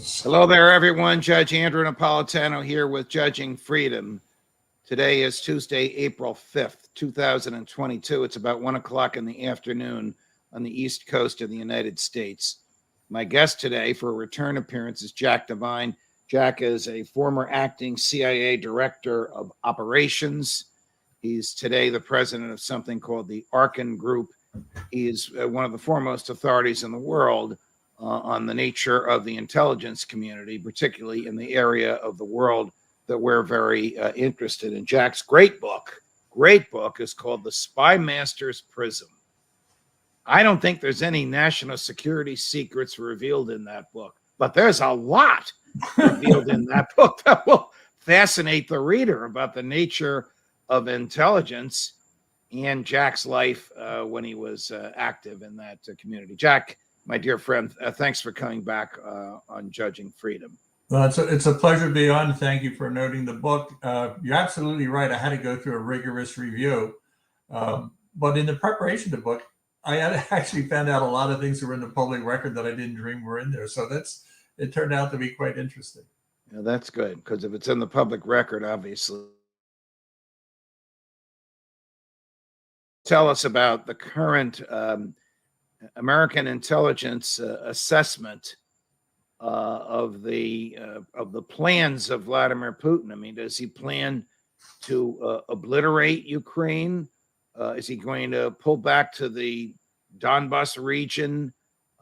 Hello there, everyone. Judge Andrew Napolitano here with Judging Freedom. Today is Tuesday, April 5th, 2022. It's about 1 o'clock in the afternoon on the East Coast of the United States. My guest today for a return appearance is Jack Devine. Jack is a former acting CIA director of operations. He's today the president of something called the Arkin Group. He is one of the foremost authorities in the world on the nature of the intelligence community, particularly in the area of the world that we're very interested in. Jack's great book is called The Spy Master's Prism. I don't think there's any national security secrets revealed in that book, but there's a lot revealed in that book that will fascinate the reader about the nature of intelligence and Jack's life when he was active in that community. Jack, my dear friend, thanks for coming back on Judging Freedom. Well, it's a pleasure to be on. Thank you for noting the book. You're absolutely right. I had to go through a rigorous review. But in the preparation of the book, I had actually found out a lot of things that were in the public record that I didn't dream were in there. So it turned out to be quite interesting. Yeah, that's good, because if it's in the public record, obviously. Tell us about the current American intelligence assessment of the plans of Vladimir Putin. I mean, does he plan to obliterate Ukraine? Is he going to pull back to the Donbas region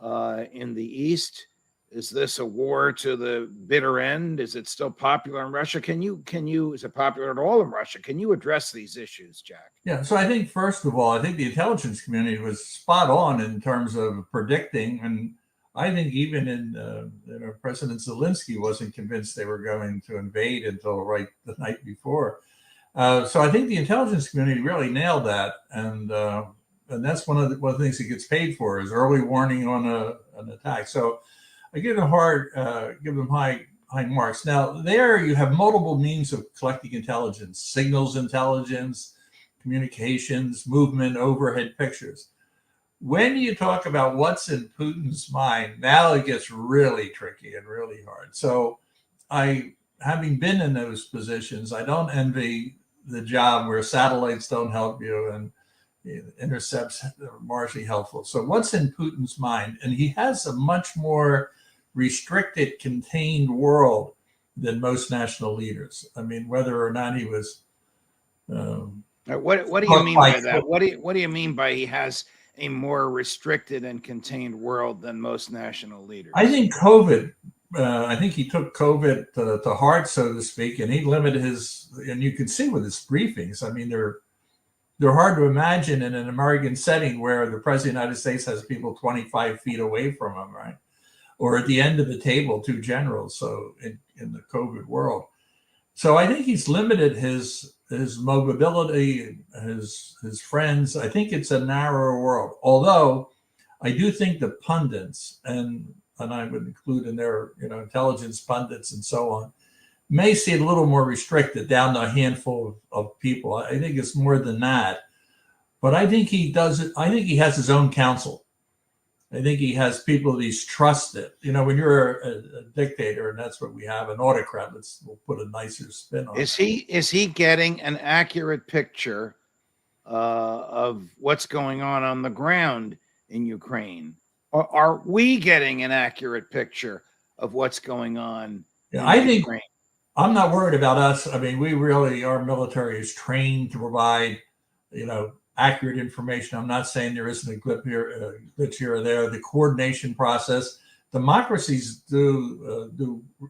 in the east? Is this a war to the bitter end? Is it still popular in Russia? Is it popular at all in Russia? Can you address these issues, Jack? Yeah, so I think, first of all, I think the intelligence community was spot on in terms of predicting. And I think even in President Zelensky wasn't convinced they were going to invade until right the night before. So I think the intelligence community really nailed that. And that's one of the things it gets paid for is early warning on an attack. So I give them high marks. Now, there you have multiple means of collecting intelligence: signals intelligence, communications, movement, overhead pictures. When you talk about what's in Putin's mind, now it gets really tricky and really hard. So having been in those positions, I don't envy the job where satellites don't help you and intercepts are marginally helpful. So what's in Putin's mind? And he has a much more restricted, contained world than most national leaders. I mean, whether or not he was. What do you mean by that? What do you mean by he has a more restricted and contained world than most national leaders? I think COVID. I think he took COVID to heart, so to speak, and he limited his. And you can see with his briefings. I mean, they're hard to imagine in an American setting where the president of the United States has people 25 feet away from him, right? Or at the end of the table, two generals. So in the COVID world. So I think he's limited his mobility, his friends. I think it's a narrower world. Although I do think the pundits, and I would include in there, intelligence pundits and so on, may see it a little more restricted down to a handful of people. I think it's more than that. But I think he does it. I think he has his own counsel. I think he has people that he's trusted. When you're a dictator, and that's what we have, an autocrat, we'll put a nicer spin on it. Is he getting an accurate picture of what's going on the ground in Ukraine? Or are we getting an accurate picture of what's going on in Ukraine? I'm not worried about us. I mean, our military is trained to provide, accurate information. I'm not saying there isn't a glitch here or there. The coordination process, democracies do.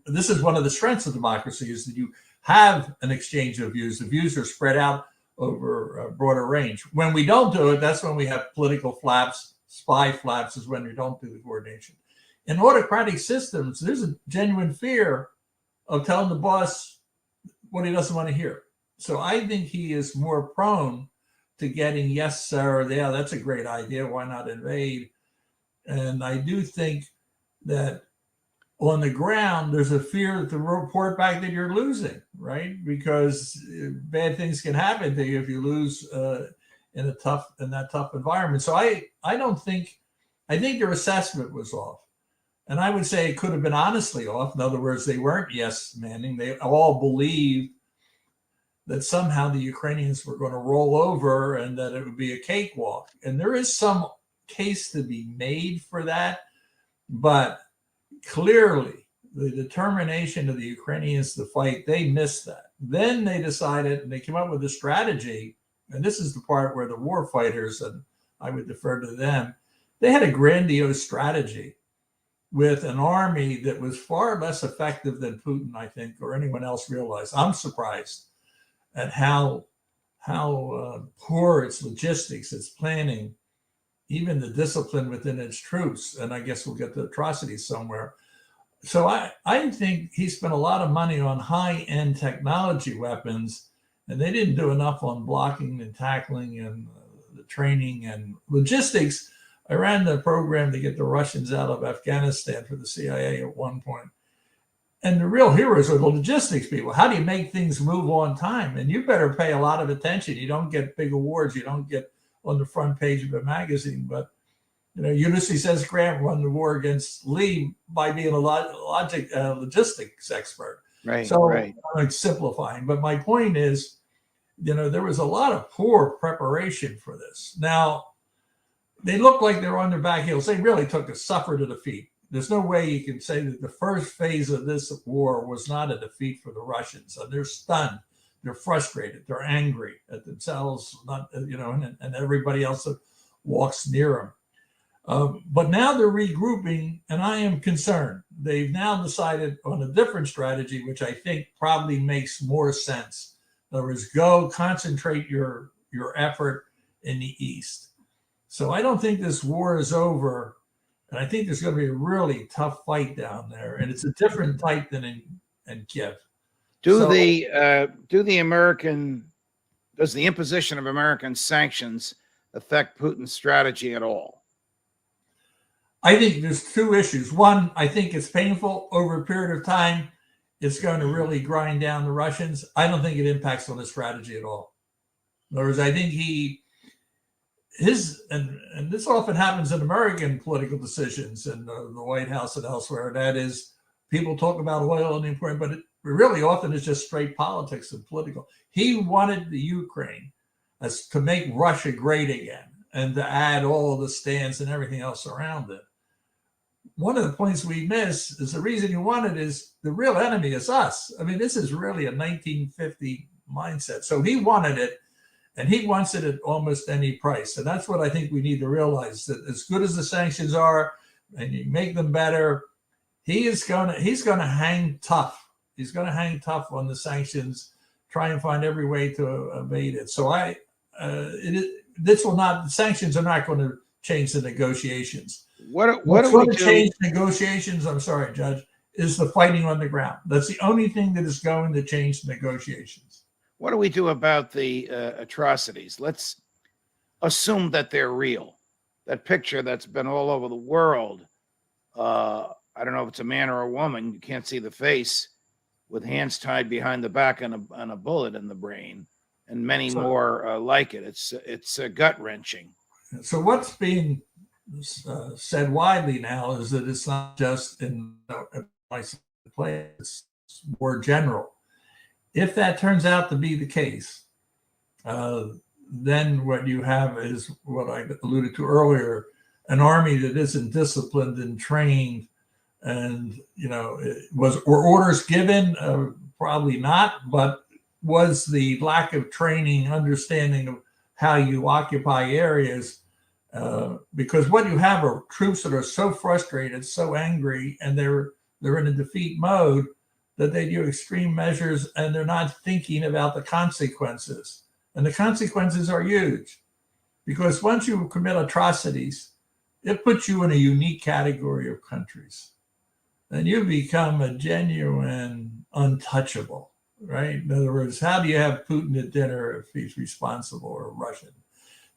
This is one of the strengths of democracy is that you have an exchange of views. The views are spread out over a broader range. When we don't do it, that's when we have political flaps. Spy flaps is when we don't do the coordination. In autocratic systems, there's a genuine fear of telling the boss what he doesn't want to hear. So I think he is more prone to getting, yes, sir, yeah, that's a great idea. Why not invade? And I do think that on the ground, there's a fear to report back that you're losing, right? Because bad things can happen to you if you lose in that tough environment. So I think their assessment was off. And I would say it could have been honestly off. In other words, they weren't yes-manning. They all believed that somehow the Ukrainians were going to roll over and that it would be a cakewalk. And there is some case to be made for that. But clearly, the determination of the Ukrainians to fight, they missed that. Then they decided, and they came up with a strategy, and this is the part where the war fighters, and I would defer to them, they had a grandiose strategy with an army that was far less effective than Putin, I think, or anyone else realized. I'm surprised at how poor its logistics, its planning, even the discipline within its troops. And I guess we'll get to atrocities somewhere. So I think he spent a lot of money on high-end technology weapons, and they didn't do enough on blocking and tackling and the training and logistics. I ran the program to get the Russians out of Afghanistan for the CIA at one point. And the real heroes are the logistics people. How do you make things move on time? And you better pay a lot of attention. You don't get big awards. You don't get on the front page of a magazine. But, Ulysses S. Grant won the war against Lee by being a logistics expert. Right. So right. I'm simplifying. But my point is, there was a lot of poor preparation for this. Now, they look like they're on their back heels. They really took a suffer to defeat. There's no way you can say that the first phase of this war was not a defeat for the Russians. They're stunned. They're frustrated. They're angry at themselves, and everybody else that walks near them. But now they're regrouping, and I am concerned. They've now decided on a different strategy, which I think probably makes more sense. In other words, go concentrate your effort in the East. So I don't think this war is over. And I think there's going to be a really tough fight down there, and it's a different type than in Kiev. Does the imposition of American sanctions affect Putin's strategy at all? I think there's two issues. One, I think it's painful over a period of time. It's going to really grind down the Russians. I don't think it impacts on his strategy at all. In other words, I think and this often happens in American political decisions in the White House and elsewhere. That is, people talk about oil and the important, but it really often is just straight politics and political. He wanted the Ukraine to make Russia great again and to add all the stands and everything else around it. One of the points we miss is the reason he wanted is the real enemy is us. I mean, this is really a 1950 mindset. So he wanted it. And he wants it at almost any price. And that's what I think we need to realize, that as good as the sanctions are and you make them better, he's going to hang tough. He's going to hang tough on the sanctions, try and find every way to evade it. So the sanctions are not going to change the negotiations. What's going to change negotiations, I'm sorry, Judge, is the fighting on the ground. That's the only thing that is going to change the negotiations. What do we do about the atrocities? Let's assume that they're real. That picture that's been all over the world. I don't know if it's a man or a woman. You can't see the face, with hands tied behind the back and a bullet in the brain, and many more like it. It's gut wrenching. So what's being said widely now is that it's not just in play; it's more general. If that turns out to be the case, then what you have is what I alluded to earlier, an army that isn't disciplined and trained. And, were orders given? Probably not, but was the lack of training, understanding of how you occupy areas, because what you have are troops that are so frustrated, so angry, and they're in a defeat mode, that they do extreme measures and they're not thinking about the consequences. And the consequences are huge, because once you commit atrocities, it puts you in a unique category of countries. And you become a genuine untouchable, right? In other words, how do you have Putin at dinner if he's responsible, or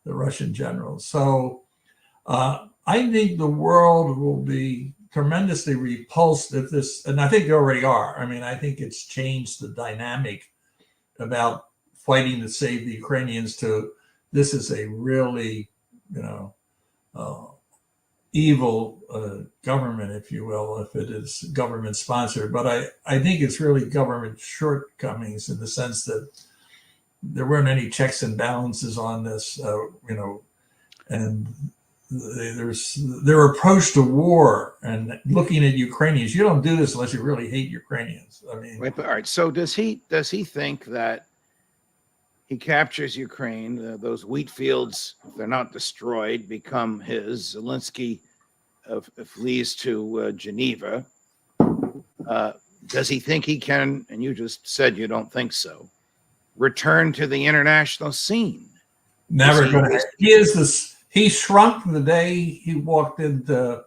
the Russian general? So I think the world will be tremendously repulsed at this, and I think they already are. I mean, I think it's changed the dynamic about fighting to save the Ukrainians to this is a really, evil government, if you will, if it is government sponsored. But I think it's really government shortcomings in the sense that there weren't any checks and balances on this, and their approach to war and looking at Ukrainians. You don't do this unless you really hate Ukrainians. I mean, Wait, but all right. So does he think that he captures Ukraine, those wheat fields, if they're not destroyed, become his? Zelensky flees to Geneva. Does he think he can, and you just said you don't think so, return to the international scene? Never going to. He is this. He shrunk the day he walked into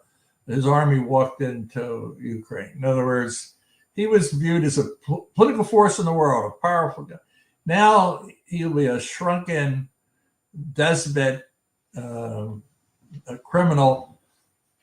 his army walked into Ukraine. In other words, he was viewed as a political force in the world, a powerful guy. Now he'll be a shrunken despot, a criminal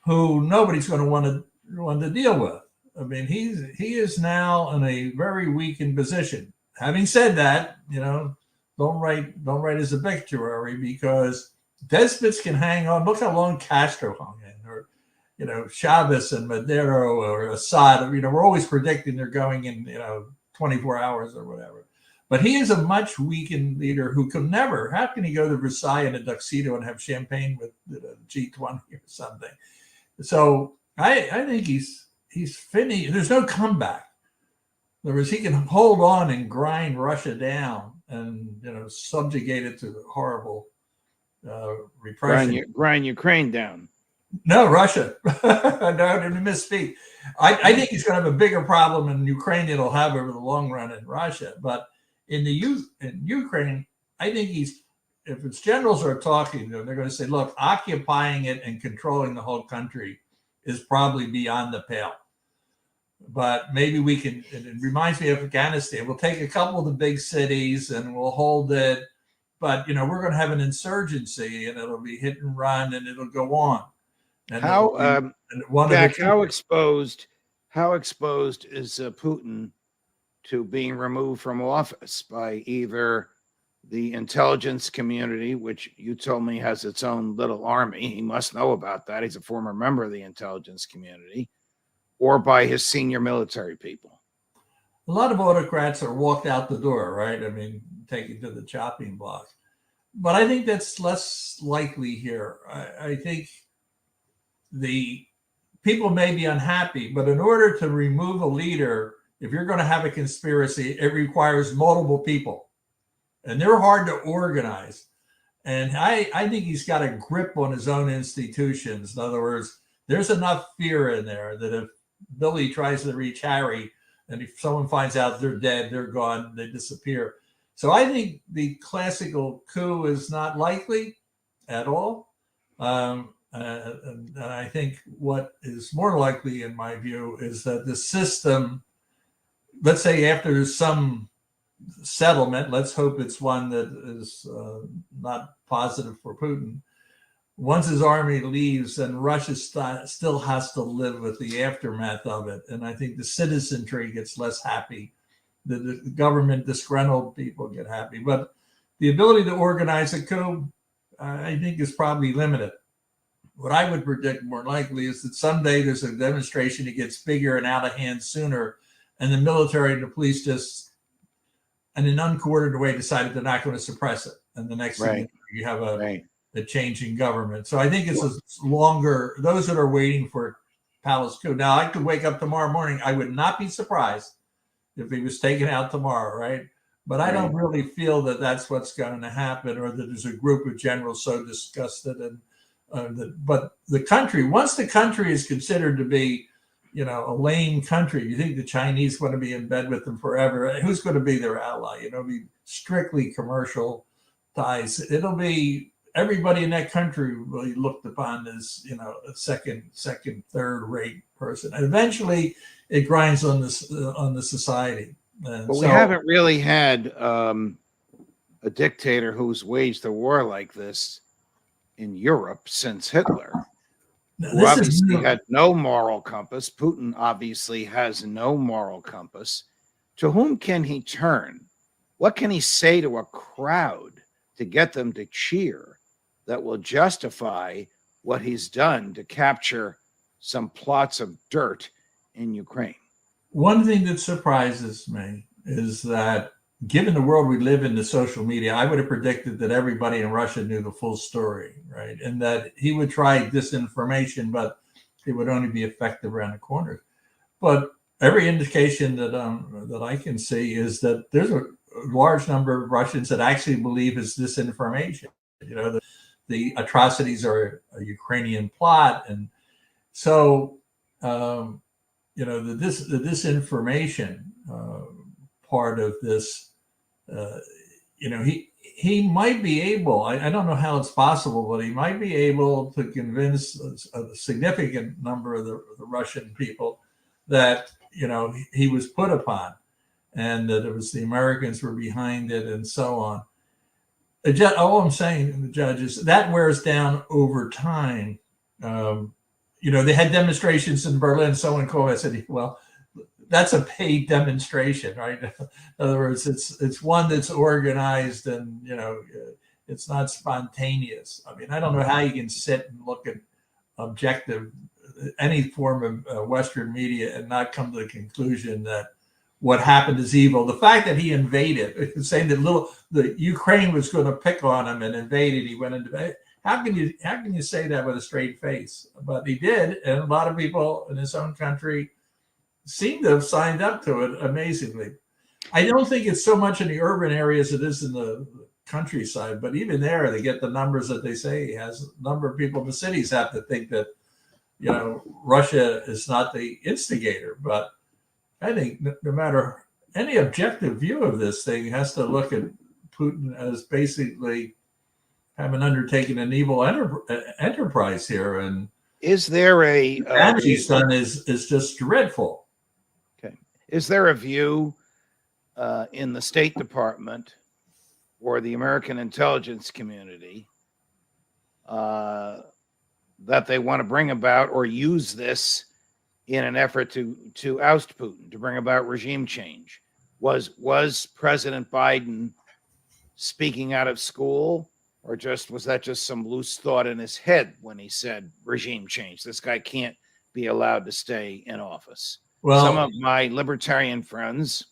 who nobody's going to want to deal with. I mean, he is now in a very weakened position. Having said that, don't write his obituary, because despots can hang on. Look how long Castro hung in, or Chavez and Maduro or Assad. We're always predicting they're going in 24 hours or whatever. But he is a much weakened leader who can never. How can he go to Versailles in a tuxedo and have champagne with the G20 or something? So I think he's finished. There's no comeback. In other words, he can hold on and grind Russia down and subjugate it to horrible repression. Grind Ukraine down. No, Russia. No, I didn't misspeak. I think he's going to have a bigger problem in Ukraine than he'll have over the long run in Russia. But in Ukraine, I think if its generals are talking to him, they're going to say, look, occupying it and controlling the whole country is probably beyond the pale. But maybe we can, it reminds me of Afghanistan. We'll take a couple of the big cities and we'll hold it. But, we're going to have an insurgency and it'll be hit and run and it'll go on. And Jack, how exposed is Putin to being removed from office by either the intelligence community, which you told me has its own little army? He must know about that. He's a former member of the intelligence community. Or by his senior military people? A lot of autocrats are walked out the door, right? I mean, taken to the chopping block. But I think that's less likely here. I think the people may be unhappy, but in order to remove a leader, if you're going to have a conspiracy, it requires multiple people. And they're hard to organize. And I think he's got a grip on his own institutions. In other words, there's enough fear in there that if Billy tries to reach Harry, and if someone finds out they're dead, they're gone, they disappear. So I think the classical coup is not likely at all. And I think what is more likely, in my view, is that the system, let's say after some settlement, let's hope it's one that is not positive for Putin. Once his army leaves, then Russia still has to live with the aftermath of it. And I think the citizenry gets less happy. The government disgruntled people get happy. But the ability to organize a coup, I think, is probably limited. What I would predict more likely is that someday there's a demonstration that gets bigger and out of hand sooner, and the military and the police just, in an uncoordinated way, decided they're not going to suppress it. And the next thing you have a changing government. So I think it's a longer, those that are waiting for palace coup. Now, I could wake up tomorrow morning. I would not be surprised if he was taken out tomorrow, right? But I don't really feel that that's what's going to happen, or that there's a group of generals so disgusted. But the country, once the country is considered to be, a lame country, you think the Chinese want to be in bed with them forever? Who's going to be their ally? It'll be strictly commercial ties. It'll be everybody in that country will be looked upon as, a second, third rate person. And eventually it grinds on the society. And but we haven't really had a dictator who's waged a war like this in Europe since Hitler, who obviously had no moral compass. Putin obviously has no moral compass. To whom can he turn? What can he say to a crowd to get them to cheer that will justify what he's done to capture some plots of dirt in Ukraine. One thing that surprises me is that, given the world we live in, the social media, I would have predicted that everybody in Russia knew the full story, right? And that he would try disinformation, but it would only be effective around the corners. But every indication that I can see is that there's a large number of Russians that actually believe it's disinformation. The atrocities are a Ukrainian plot, and so the disinformation part of this. He might be able, I don't know how it's possible, but he might be able to convince a significant number of the Russian people that, he was put upon and that it was the Americans were behind it and so on. All I'm saying, the judge, is that wears down over time. They had demonstrations in Berlin. Someone called, I said, well, that's a paid demonstration, right? In other words, it's one that's organized and, it's not spontaneous. I mean, I don't know how you can sit and look at objective, any form of Western media and not come to the conclusion that what happened is evil. The fact that he invaded, saying that the Ukraine was going to pick on him and invaded, he went into, how can you say that with a straight face? But he did, and a lot of people in his own country seem to have signed up to it, amazingly. I don't think it's so much in the urban areas as it is in the countryside, but even there, they get the numbers that they say he has. A number of people in the cities have to think that, Russia is not the instigator. But I think no matter any objective view of this thing has to look at Putin as basically having undertaken an evil enterprise here. And is there a damage he's done is just dreadful. Okay. Is there a view in the State Department or the American intelligence community that they want to bring about or use this in an effort to oust Putin, to bring about regime change? Was President Biden speaking out of school, or was that just some loose thought in his head when he said regime change? This guy can't be allowed to stay in office. Well, some of my libertarian friends,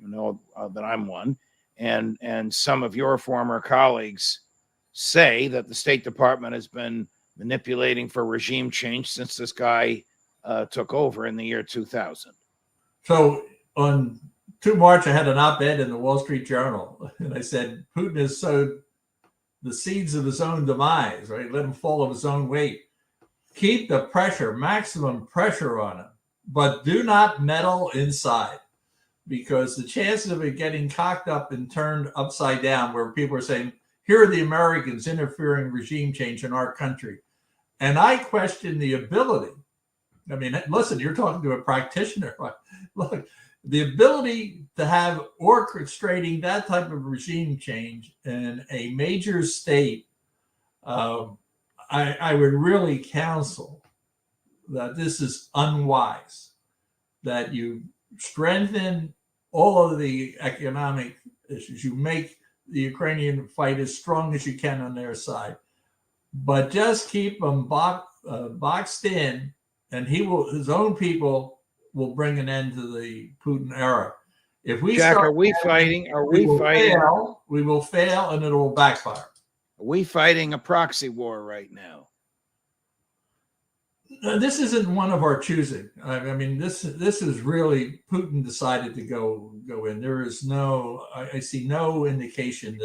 that I'm one, and some of your former colleagues say that the State Department has been manipulating for regime change since this guy took over in the year 2000. So on 2 March, I had an op-ed in the Wall Street Journal, and I said, Putin has sowed the seeds of his own demise, right? Let him fall of his own weight. Keep the pressure, maximum pressure on him, but do not meddle inside, because the chances of it getting cocked up and turned upside down, where people are saying, here are the Americans interfering regime change in our country. And I question the ability. I mean, listen, you're talking to a practitioner. Look, the ability to have orchestrating that type of regime change in a major state, I would really counsel that this is unwise, that you strengthen all of the economic issues. You make the Ukrainian fight as strong as you can on their side, but just keep them boxed in, and his own people will bring an end to the Putin era. If we Jack, are we fighting? We will fail, and it will backfire. Are we fighting a proxy war right now? This isn't one of our choosing. I mean, this is really Putin decided to go in. There is I see no indication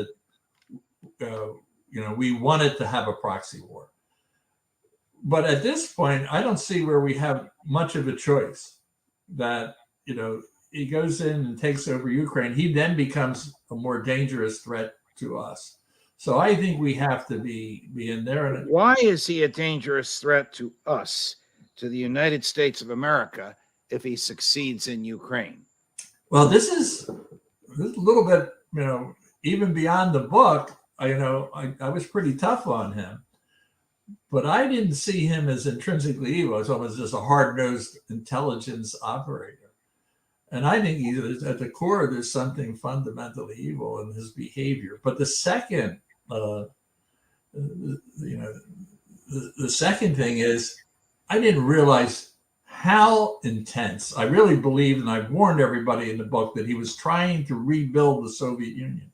that we wanted to have a proxy war. But at this point, I don't see where we have much of a choice. That he goes in and takes over Ukraine, he then becomes a more dangerous threat to us. So I think we have to be in there. Why is he a dangerous threat to us, to the United States of America, if he succeeds in Ukraine? Well, this is a little bit, even beyond the book. I was pretty tough on him, but I didn't see him as intrinsically evil. As almost just a hard-nosed intelligence operator. And I think at the core, there's something fundamentally evil in his behavior. But the second, the the second thing is, I didn't realize how intense. I really believed, and I've warned everybody in the book, that he was trying to rebuild the Soviet Union.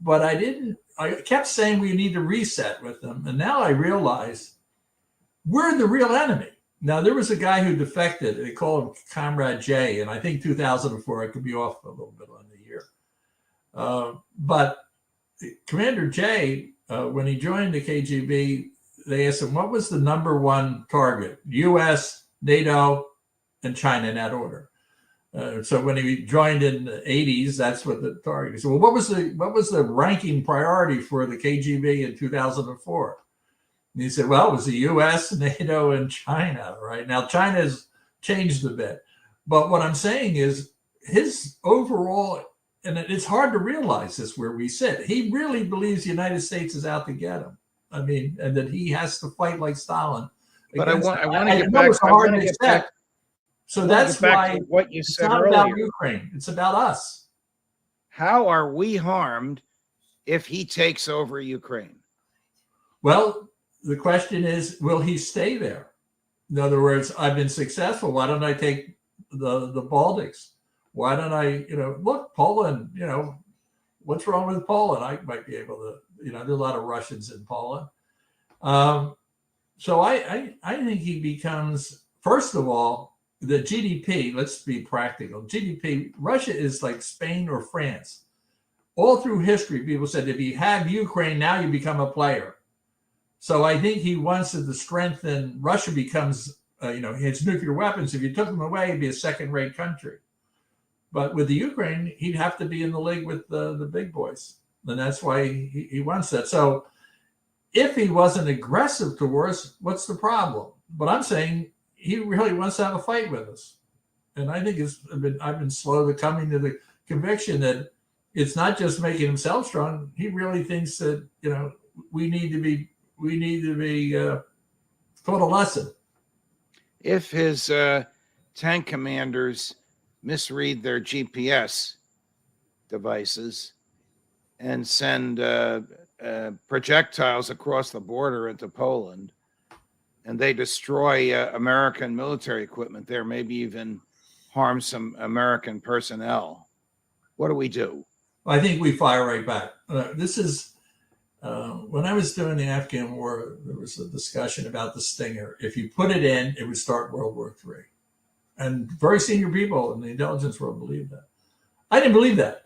But I didn't. I kept saying we need to reset with them, and now I realize we're the real enemy. Now, there was a guy who defected. They call him Comrade J, and I think 2004. I could be off a little bit on the year. But Commander J, when he joined the KGB, they asked him, what was the number one target? U.S., NATO, and China in that order. So when he joined in the 80s, that's what the target. So, well, what was the ranking priority for the KGB in 2004? And he said, well, it was the U.S., NATO, and China. Right now, China has changed a bit, but what I'm saying is his overall, and it's hard to realize this where we sit. He really believes the United States is out to get him. I mean, and that he has to fight like Stalin. But I want to get back. So that's why what you it's said not earlier. about Ukraine. It's about us. How are we harmed if he takes over Ukraine? Well, the question is, will he stay there? In other words, I've been successful. Why don't I take the Baltics? Why don't I, look, Poland, what's wrong with Poland? I might be able to, there are a lot of Russians in Poland. So I think he becomes, first of all, the GDP, let's be practical. GDP, Russia is like Spain or France. All through history, people said, if you have Ukraine, now you become a player. So I think he wants to strengthen, Russia becomes, his nuclear weapons. If you took them away, it'd be a second-rate country. But with the Ukraine, he'd have to be in the league with the big boys. And that's why he wants that. So if he wasn't aggressive towards us, what's the problem? But I'm saying he really wants to have a fight with us. And I think I've been slow to coming to the conviction that it's not just making himself strong. He really thinks that, we need to be taught a lesson. If his tank commanders misread their GPS devices and send projectiles across the border into Poland, and they destroy American military equipment there, maybe even harm some American personnel, what do we do? I think we fire right back. This is when I was doing the Afghan war, there was a discussion about the Stinger. If you put it in, it would start World War III. And very senior people in the intelligence world believed that. I didn't believe that.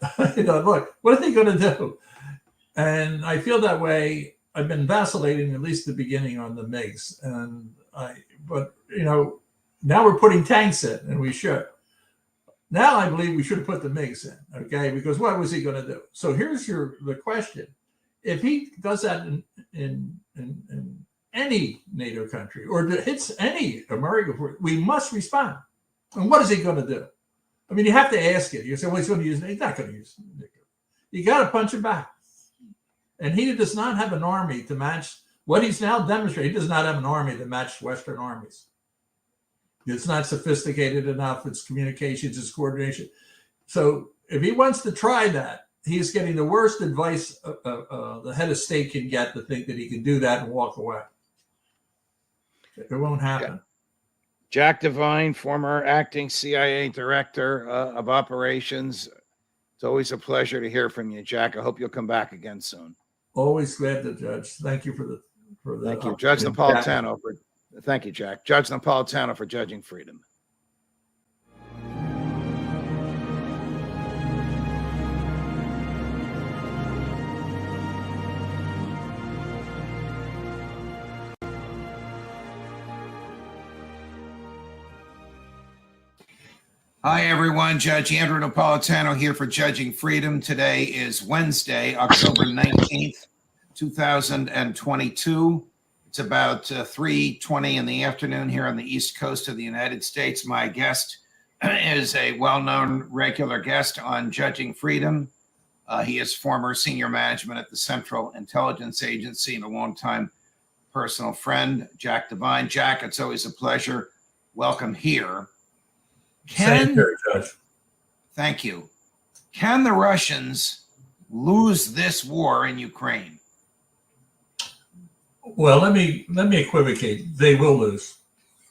Look, what are they going to do? And I feel that way. I've been vacillating at least the beginning on the MiGs. But now we're putting tanks in, and we should. Now I believe we should have put the MiGs in, okay? Because what was he going to do? So here's the question. If he does that in any NATO country or hits any American, we must respond. And what is he going to do? I mean, you have to ask it. You say, well, he's going to use it. He's not going to use it. You got to punch him back. And he does not have an army to match what he's now demonstrated. He does not have an army to match Western armies. It's not sophisticated enough. It's communications, it's coordination. So if he wants to try that, he's getting the worst advice the head of state can get to think that he can do that and walk away. It won't happen. Yeah. Jack Devine, former acting CIA director of operations. It's always a pleasure to hear from you, Jack. I hope you'll come back again soon. Always glad to judge. Thank you for the Thank you, Judge Napolitano. Thank you, Jack. Judge Napolitano for Judging Freedom. Hi, everyone. Judge Andrew Napolitano here for Judging Freedom. Today is Wednesday, October 19th, 2022. It's about 3:20 in the afternoon here on the East Coast of the United States. My guest is a well-known regular guest on Judging Freedom. He is former senior management at the Central Intelligence Agency and a longtime personal friend, Jack Devine. Jack, it's always a pleasure. Welcome here. Thank you. Can the Russians lose this war in Ukraine? Well, let me equivocate. They will lose.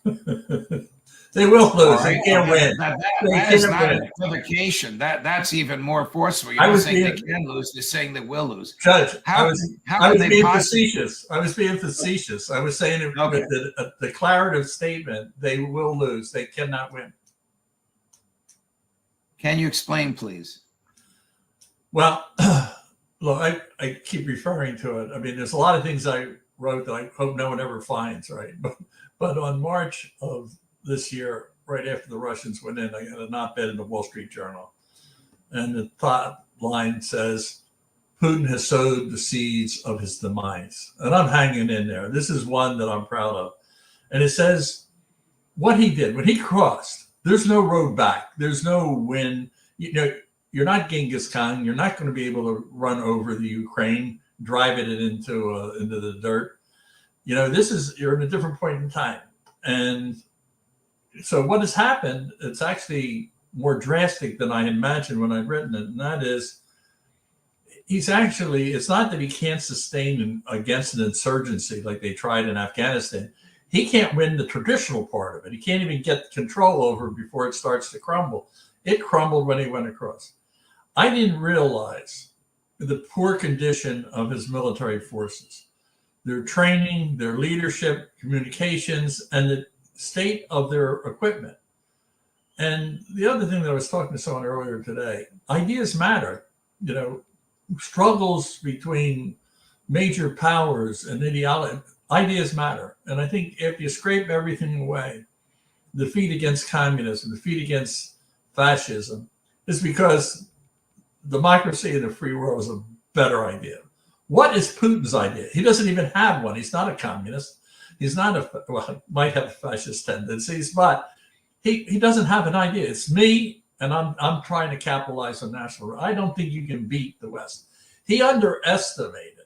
They will lose. They can't win. That is not an equivocation. That's even more forceful. You're not saying they can lose. They're saying they will lose. Judge, I was being possibly facetious. I was being facetious. I was saying with the declarative statement, they will lose. They cannot win. Can you explain, please? Well, look, I keep referring to it. I mean, there's a lot of things I wrote that I hope no one ever finds, right? But on March of this year, right after the Russians went in, I got an op-ed in the Wall Street Journal. And the top line says, Putin has sowed the seeds of his demise. And I'm hanging in there. This is one that I'm proud of. And it says what he did when he crossed, there's no road back. There's no win. You know, you're not Genghis Khan. You're not going to be able to run over the Ukraine, drive it into the dirt. You know, you're in a different point in time. And so what has happened, it's actually more drastic than I imagined when I'd written it. And that is, it's not that he can't sustain against an insurgency like they tried in Afghanistan. He can't win the traditional part of it. He can't even get control over it before it starts to crumble. It crumbled when he went across. I didn't realize the poor condition of his military forces, their training, their leadership, communications, and the state of their equipment. And the other thing that I was talking to someone earlier today, ideas matter. You know, struggles between major powers and ideology, ideas matter. And I think if you scrape everything away, the defeat against communism, the defeat against fascism, is because democracy in a free world is a better idea. What is Putin's idea? He doesn't even have one. He's not a communist. He's not might have fascist tendencies, but he doesn't have an idea. It's me, and I'm trying to capitalize on national. I don't think you can beat the West. He underestimated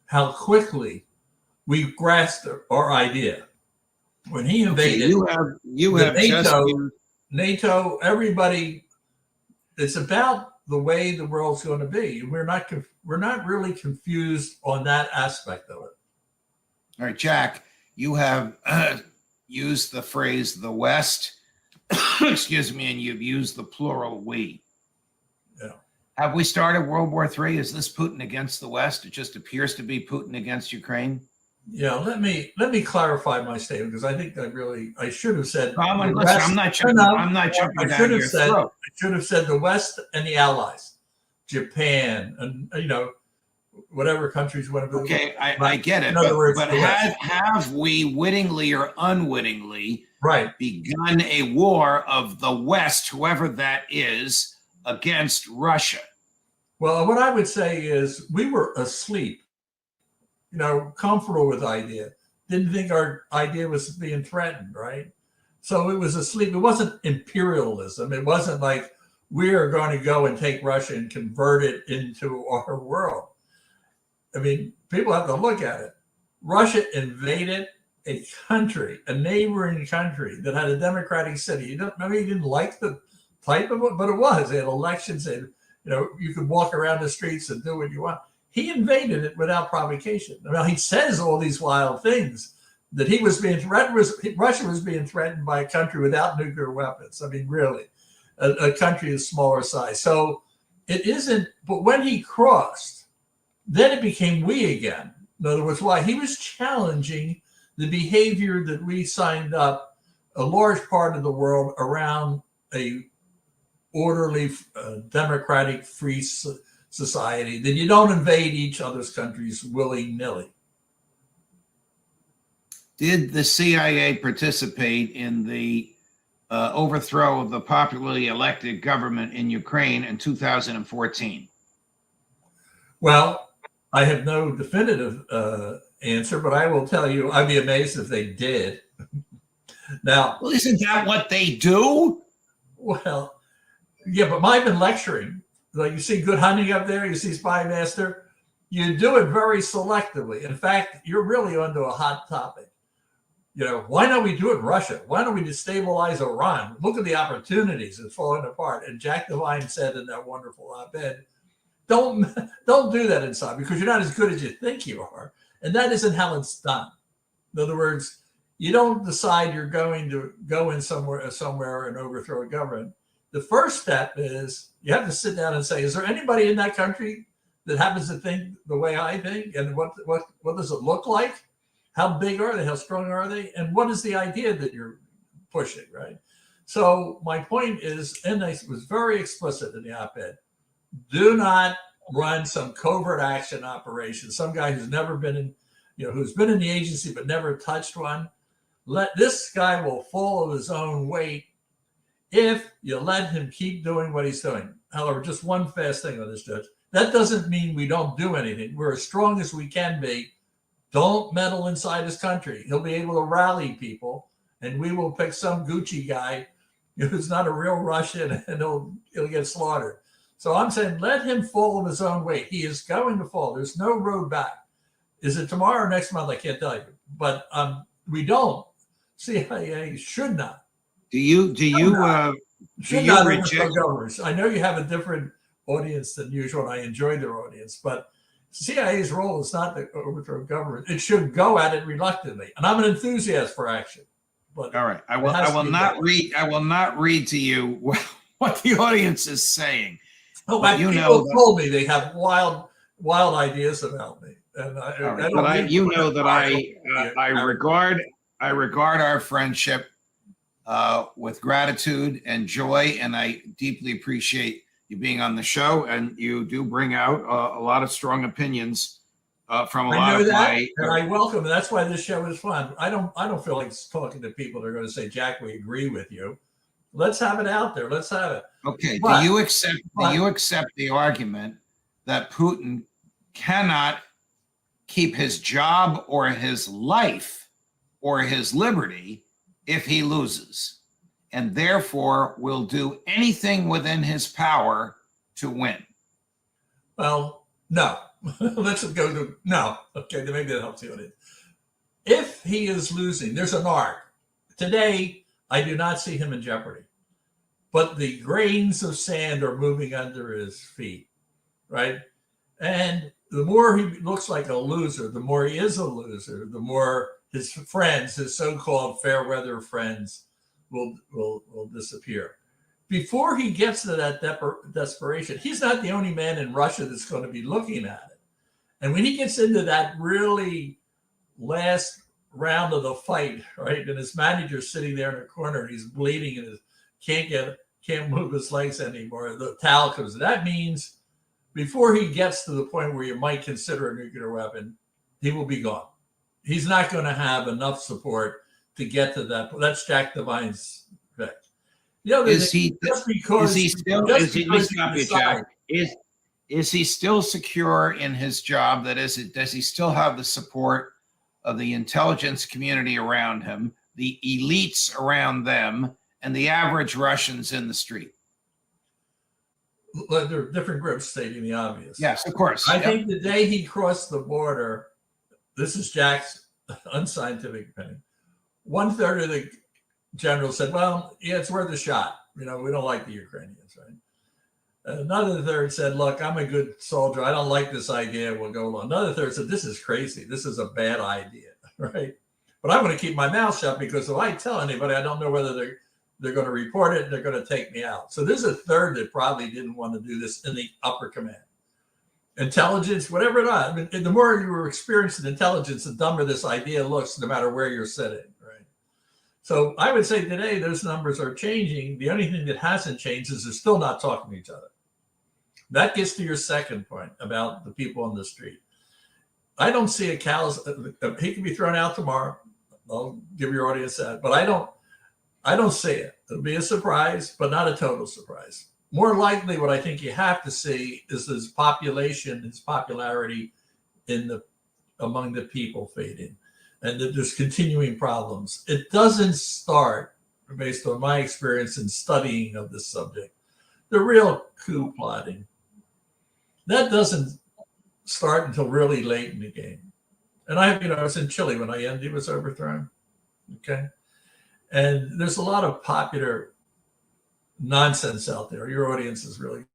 how quickly we grasped our idea when he invaded. You have NATO. Everybody. It's about the way the world's going to be. We're not really confused on that aspect of it. All right, Jack, you have used the phrase the West, excuse me, and you've used the plural we. Yeah. Have we started World War III? Is this Putin against the West? It just appears to be Putin against Ukraine. Yeah, let me clarify my statement, because I think I should have said. I'm not jumping down your throat. I should have said the West and the Allies, Japan, and whatever countries want to be. Okay, I get it. In other words, but have we wittingly or unwittingly begun a war of the West, whoever that is, against Russia? Well, what I would say is we were asleep, comfortable with the idea. Didn't think our idea was being threatened, right? So it was asleep. It wasn't imperialism. It wasn't like we are going to go and take Russia and convert it into our world. I mean, people have to look at it. Russia invaded a country, a neighboring country that had a democratic city. He didn't like the type of it, but it was. They had elections, and you could walk around the streets and do what you want. He invaded it without provocation. I mean, he says all these wild things that he was being threatened. Russia was being threatened by a country without nuclear weapons. I mean, really, a country of smaller size. So it isn't. But when he crossed, then it became we again. In other words, why he was challenging the behavior that we signed up a large part of the world around a orderly, democratic, free society, that you don't invade each other's countries willy-nilly. Did the CIA participate in the overthrow of the popularly elected government in Ukraine in 2014? Well, I have no definitive answer, but I will tell you, I'd be amazed if they did. Now, well, isn't that what they do? Well, yeah, but I've been lecturing. Like, you see Good Hunting up there, you see Spy Master. You do it very selectively. In fact, you're really onto a hot topic. Why don't we do it in Russia? Why don't we destabilize Iran? Look at the opportunities. It's falling apart. And Jack Devine said in that wonderful op-ed, don't do that inside, because you're not as good as you think you are. And that isn't how it's done. In other words, you don't decide you're going to go in somewhere and overthrow a government. The first step is you have to sit down and say, is there anybody in that country that happens to think the way I think? And what does it look like? How big are they? How strong are they? And what is the idea that you're pushing, right? So my point is, and I was very explicit in the op-ed, do not run some covert action operation. Some guy who's never been in, who's been in the agency but never touched one. This guy will fall of his own weight if you let him keep doing what he's doing. However, just one fast thing on this, Judge. That doesn't mean we don't do anything. We're as strong as we can be. Don't meddle inside his country. He'll be able to rally people, and we will pick some Gucci guy who's not a real Russian, and he'll get slaughtered. So I'm saying let him fall of his own weight. He is going to fall. There's no road back. Is it tomorrow or next month? I can't tell you. But we don't. CIA should not. Do you reject governors? I know you have a different audience than usual, and I enjoy their audience, but CIA's role is not to overthrow government. It should go at it reluctantly. And I'm an enthusiast for action. But all right. I will not read to you what the audience is saying. Oh, but people told me they have wild ideas about me. And I regard our friendship with gratitude and joy, and I deeply appreciate you being on the show, and you do bring out a lot of strong opinions from a lot of my. And I welcome. That's why this show is fun. I don't feel like talking to people that are going to say, "Jack, we agree with you." Let's have it out there. Let's have it. Okay. Do you accept the argument that Putin cannot keep his job or his life or his liberty if he loses, and therefore will do anything within his power to win? Well, no. Let's go to no. Okay, maybe that helps you. If he is losing, there's an arc. Today, I do not see him in jeopardy, but the grains of sand are moving under his feet, right? And the more he looks like a loser, the more he is a loser, the more his friends, his so-called fair weather friends, will disappear. Before he gets to that desperation, he's not the only man in Russia that's going to be looking at it. And when he gets into that really last round of the fight, right, and his manager's sitting there in the corner and he's bleeding and can't move his legs anymore, the towel comes. That means before he gets to the point where you might consider a nuclear weapon, he will be gone. He's not going to have enough support to get to that. That's Jack Devine's pick. Is he still secure in his job? That is, does he still have the support of the intelligence community around him, the elites around them, and the average Russians in the street? Well, there are different groups stating the obvious. Yes, of course. I think the day he crossed the border, this is Jack's unscientific opinion, 1/3 of the generals said, well, yeah, it's worth a shot. We don't like the Ukrainians, right? Another third said, look, I'm a good soldier. I don't like this idea. We'll go along. Another third said, this is crazy. This is a bad idea, right? But I'm going to keep my mouth shut because if I tell anybody, I don't know whether they're going to report it and they're going to take me out. So there's a third that probably didn't want to do this in the upper command. Intelligence, whatever it is. I mean, the more you were experienced in intelligence, the dumber this idea looks, no matter where you're sitting, right? So I would say today those numbers are changing. The only thing that hasn't changed is they're still not talking to each other. That gets to your second point about the people on the street. I don't see a callous. He can be thrown out tomorrow. I'll give your audience that, but I don't see it. It'll be a surprise, but not a total surprise. More likely, what I think you have to see is his population, his popularity among the people fading, and that there's continuing problems. It doesn't start, based on my experience in studying of this subject, the real coup plotting. That doesn't start until really late in the game. And I was in Chile when Allende was overthrown. Okay. And there's a lot of popular nonsense out there. Your audience is really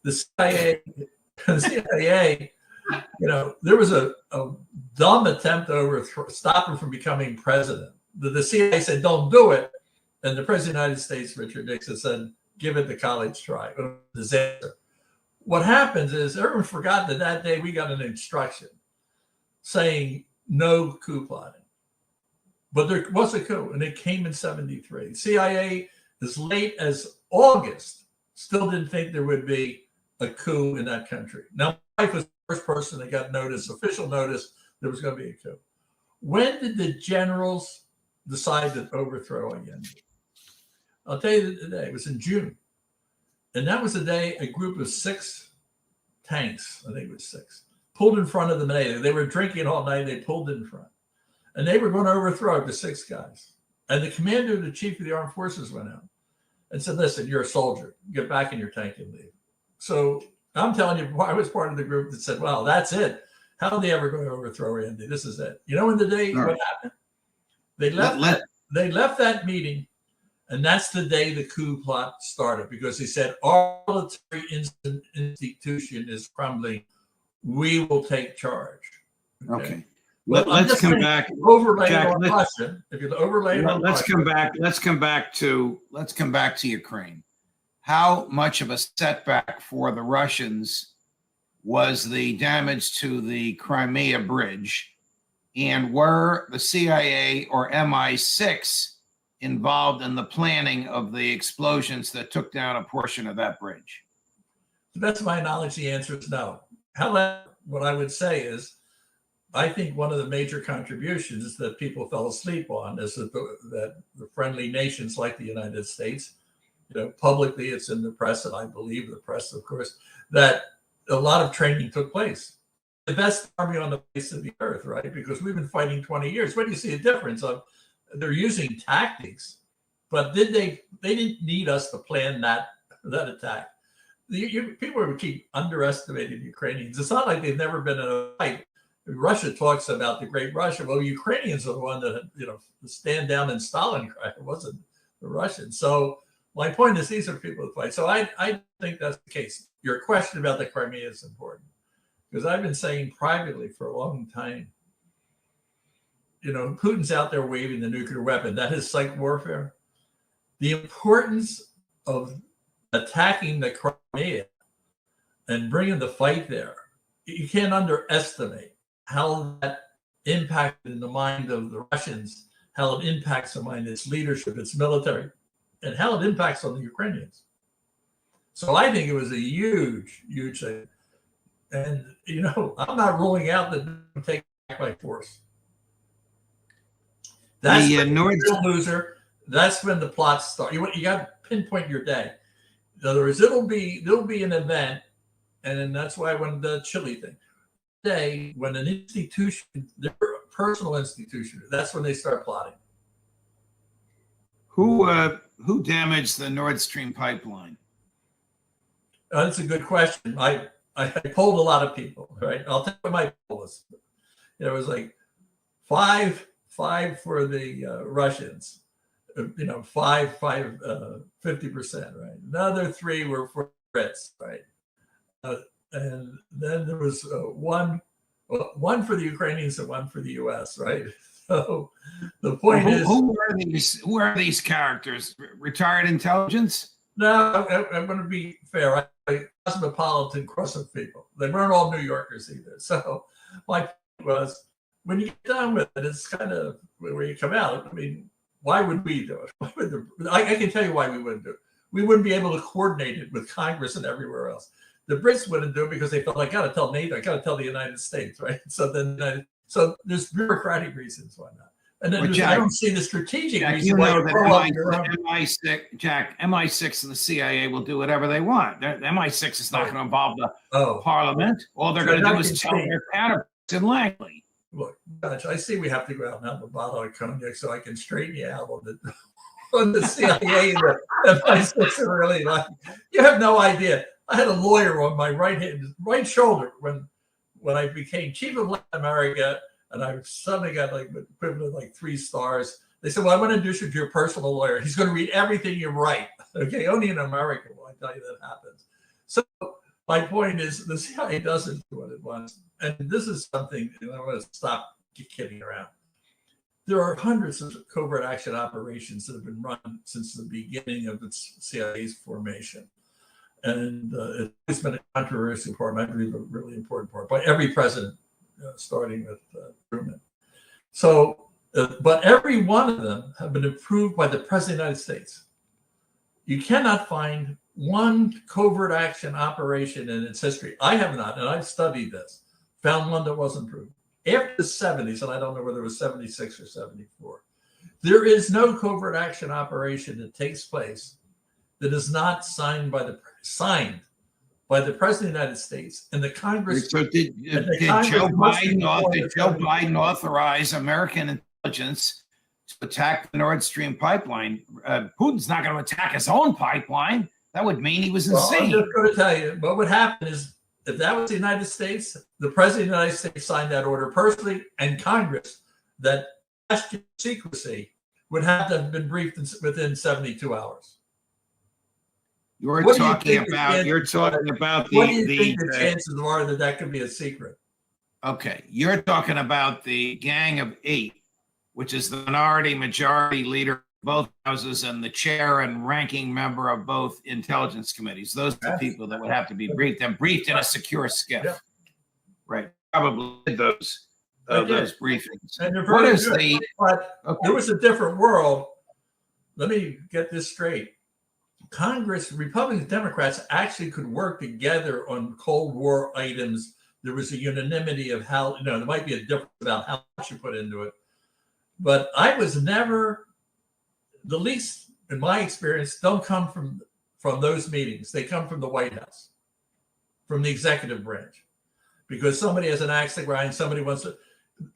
the CIA there was a dumb attempt to stop him from becoming president. The CIA said, don't do it. And the president of the United States, Richard Nixon, said, give it the college try. It was a disaster. What happens is everyone forgot that day we got an instruction saying no coup plotting. But there was a coup, and it came in 73. CIA, as late as August, still didn't think there would be a coup in that country. Now, my wife was the first person that got official notice there was going to be a coup. When did the generals decide to overthrow Allende? I'll tell you the day. It was in June. And that was the day a group of 6 tanks, I think it was 6, pulled in front of the Manila. They were drinking all night. They pulled in front. And they were going to overthrow the 6 guys. And the commander, the chief of the armed forces, went out and said, listen, you're a soldier. Get back in your tank and leave. So I'm telling you, I was part of the group that said, well, that's it. How are they ever going to overthrow Andy? This is it. You know, in the day, what happened? They left that meeting, and that's the day the coup plot started, because he said, our military institution is crumbling. We will take charge. Okay. Let's come back. Overlay Jack, on Russia. If you overlay it on let's come back. Let's come back to Ukraine. How much of a setback for the Russians was the damage to the Crimea bridge, and were the CIA or MI6 involved in the planning of the explosions that took down a portion of that bridge? To the best of my knowledge, the answer is no. However, what I would say is, I think one of the major contributions that people fell asleep on is that the friendly nations like the United States, publicly it's in the press, and I believe the press, of course, that a lot of training took place. The best army on the face of the earth, right? Because we've been fighting 20 years. Where do you see a difference of they're using tactics, but they didn't need us to plan that attack. People would keep underestimating the Ukrainians. It's not like they've never been in a fight. Russia talks about the Great Russia. Well, Ukrainians are the one that, stand down in Stalingrad. It wasn't the Russians. So my point is, these are people that fight. So I think that's the case. Your question about the Crimea is important, because I've been saying privately for a long time, Putin's out there waving the nuclear weapon. That is psych warfare. The importance of attacking the Crimea and bringing the fight there, you can't underestimate how that impacted in the mind of the Russians, how it impacts the mind of its leadership, its military, and how it impacts on the Ukrainians. So I think it was a huge, huge thing. And, I'm not ruling out that they'll take back by force. That's the real loser. That's when the plots start. You got to pinpoint your day. In other words, there'll be an event, and then that's why when the Chile thing, day when an institution, their personal institution, that's when they start plotting. Who damaged the Nord Stream pipeline? That's a good question. I polled a lot of people, right? I'll tell you what my poll was. It was like five for the Russians, 50%, right? Another 3 were for Brits, right? And then there was one for the Ukrainians and 1 for the U.S., right? So the point is, who are these characters? Retired intelligence? No, I'm going to be fair. Cosmopolitan cross of people. They weren't all New Yorkers either. So my point was, when you get done with it, it's kind of where you come out. I mean, why would we do it? I can tell you why we wouldn't do it. We wouldn't be able to coordinate it with Congress and everywhere else. The Brits wouldn't do it because they felt, I got to tell NATO, I got to tell the United States, right? So there's bureaucratic reasons why not. And then Jack, I don't see the strategic Jack, reason why MI6 and the CIA will do whatever they want. The MI6 is not going to involve the Parliament. All they're going to do is tell their counterparts in Langley. Look, Judge, I see we have to go out and have a bottle of cognac so I can straighten you out on the CIA and the MI6 are really like, you have no idea. I had a lawyer on my right shoulder when I became chief of Latin America, and I suddenly got like the equivalent of like 3 stars. They said, well, I want to introduce you to your personal lawyer. He's going to read everything you write. Okay, only in America will I tell you that happens. So My point is the CIA doesn't do what it wants. And this is something, and I want to stop kidding around. There are hundreds of covert action operations that have been run since the beginning of its CIA's formation. And it's been a controversial part, and I believe a really important part, by every president, starting with Truman. So, but every one of them have been approved by the President of the United States. You cannot find one covert action operation in its history. I have not, and I've studied this, found one that wasn't approved. After the 70s, and I don't know whether it was 76 or 74, there is no covert action operation that takes place that is not signed by the President of the United States and the Congress. So did Joe Biden authorize American intelligence to attack the Nord Stream pipeline? Putin's not going to attack his own pipeline. That would mean he was insane. I'm just going to tell you, what would happen is, if that was the United States, the President of the United States signed that order personally, and Congress, that secrecy would have to have been briefed within 72 hours. You're talking about the chances are that could be a secret. Okay, you're talking about the Gang of Eight, which is the majority leader of both houses and the chair and ranking member of both intelligence committees. Those are the people that would have to be briefed in a secure skiff. Yeah. Right. Probably those briefings. And what is good, but there was a different world. Let me get this straight. Congress, Republicans, Democrats actually could work together on Cold War items. There was a unanimity of how, there might be a difference about how much you put into it. But I was never, the leaks, in my experience, don't come from those meetings. They come from the White House, from the executive branch, because somebody has an axe to grind, somebody wants to.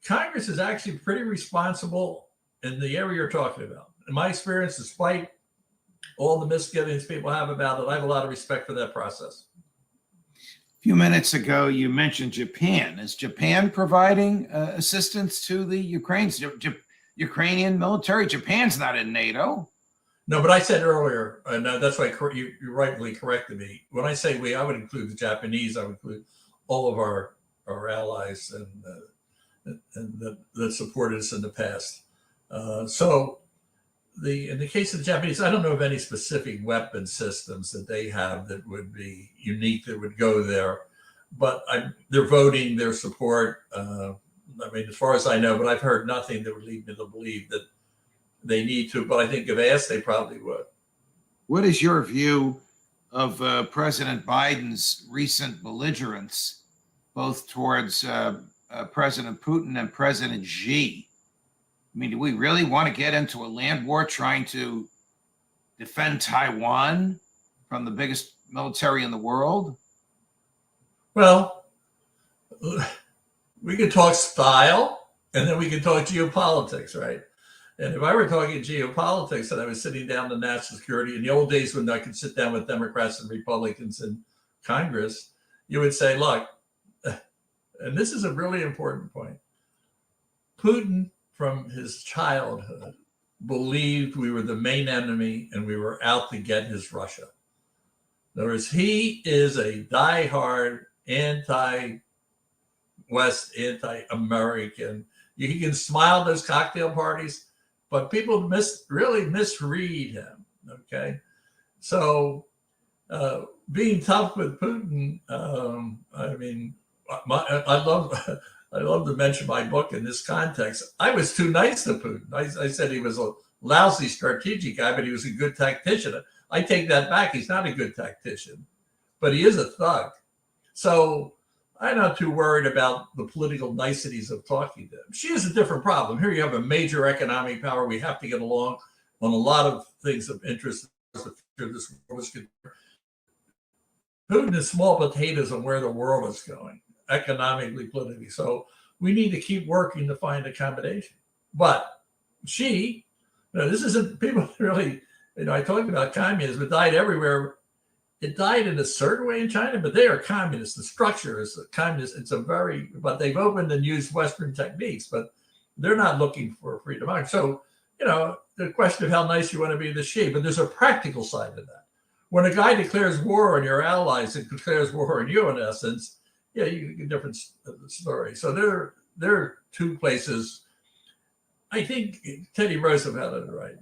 Congress is actually pretty responsible in the area you're talking about. In my experience, despite all the misgivings people have about it, I have a lot of respect for that process. A few minutes ago, you mentioned Japan. Is Japan providing assistance to the Ukrainian military? Japan's not in NATO. No, but I said earlier, and that's why you rightly corrected me. When I say we, I would include the Japanese. I would include all of our allies and that supported us in the past. In the case of the Japanese, I don't know of any specific weapon systems that they have that would be unique that would go there, but they're voting their support. As far as I know, but I've heard nothing that would lead me to believe that they need to. But I think if asked, they probably would. What is your view of President Biden's recent belligerence, both towards President Putin and President Xi? I mean, do we really want to get into a land war trying to defend Taiwan from the biggest military in the world? Well, we could talk style, and then we could talk geopolitics, right? And if I were talking geopolitics and I was sitting down to national security in the old days when I could sit down with Democrats and Republicans in Congress, you would say, look, and this is a really important point, Putin from his childhood believed we were the main enemy and we were out to get his Russia. In other words, he is a diehard anti-West, anti-American. He can smile at those cocktail parties, but people really misread him, okay? So being tough with Putin, I love to mention my book in this context. I was too nice to Putin. I said he was a lousy strategic guy, but he was a good tactician. I take that back. He's not a good tactician, but he is a thug. So I'm not too worried about the political niceties of talking to him. She is a different problem. Here you have a major economic power. We have to get along on a lot of things of interest. This world is Putin is small potatoes on where the world is going, economically, politically. So we need to keep working to find accommodation. But this isn't, people really, I talked about communism, it died everywhere. It died in a certain way in China, but they are communists. The structure is communist. But they've opened and used Western techniques, but they're not looking for freedom. So, the question of how nice you want to be to Xi, but there's a practical side to that. When a guy declares war on your allies and declares war on you, in essence, yeah, you get a different story. So there are two places. I think Teddy Roosevelt had it right.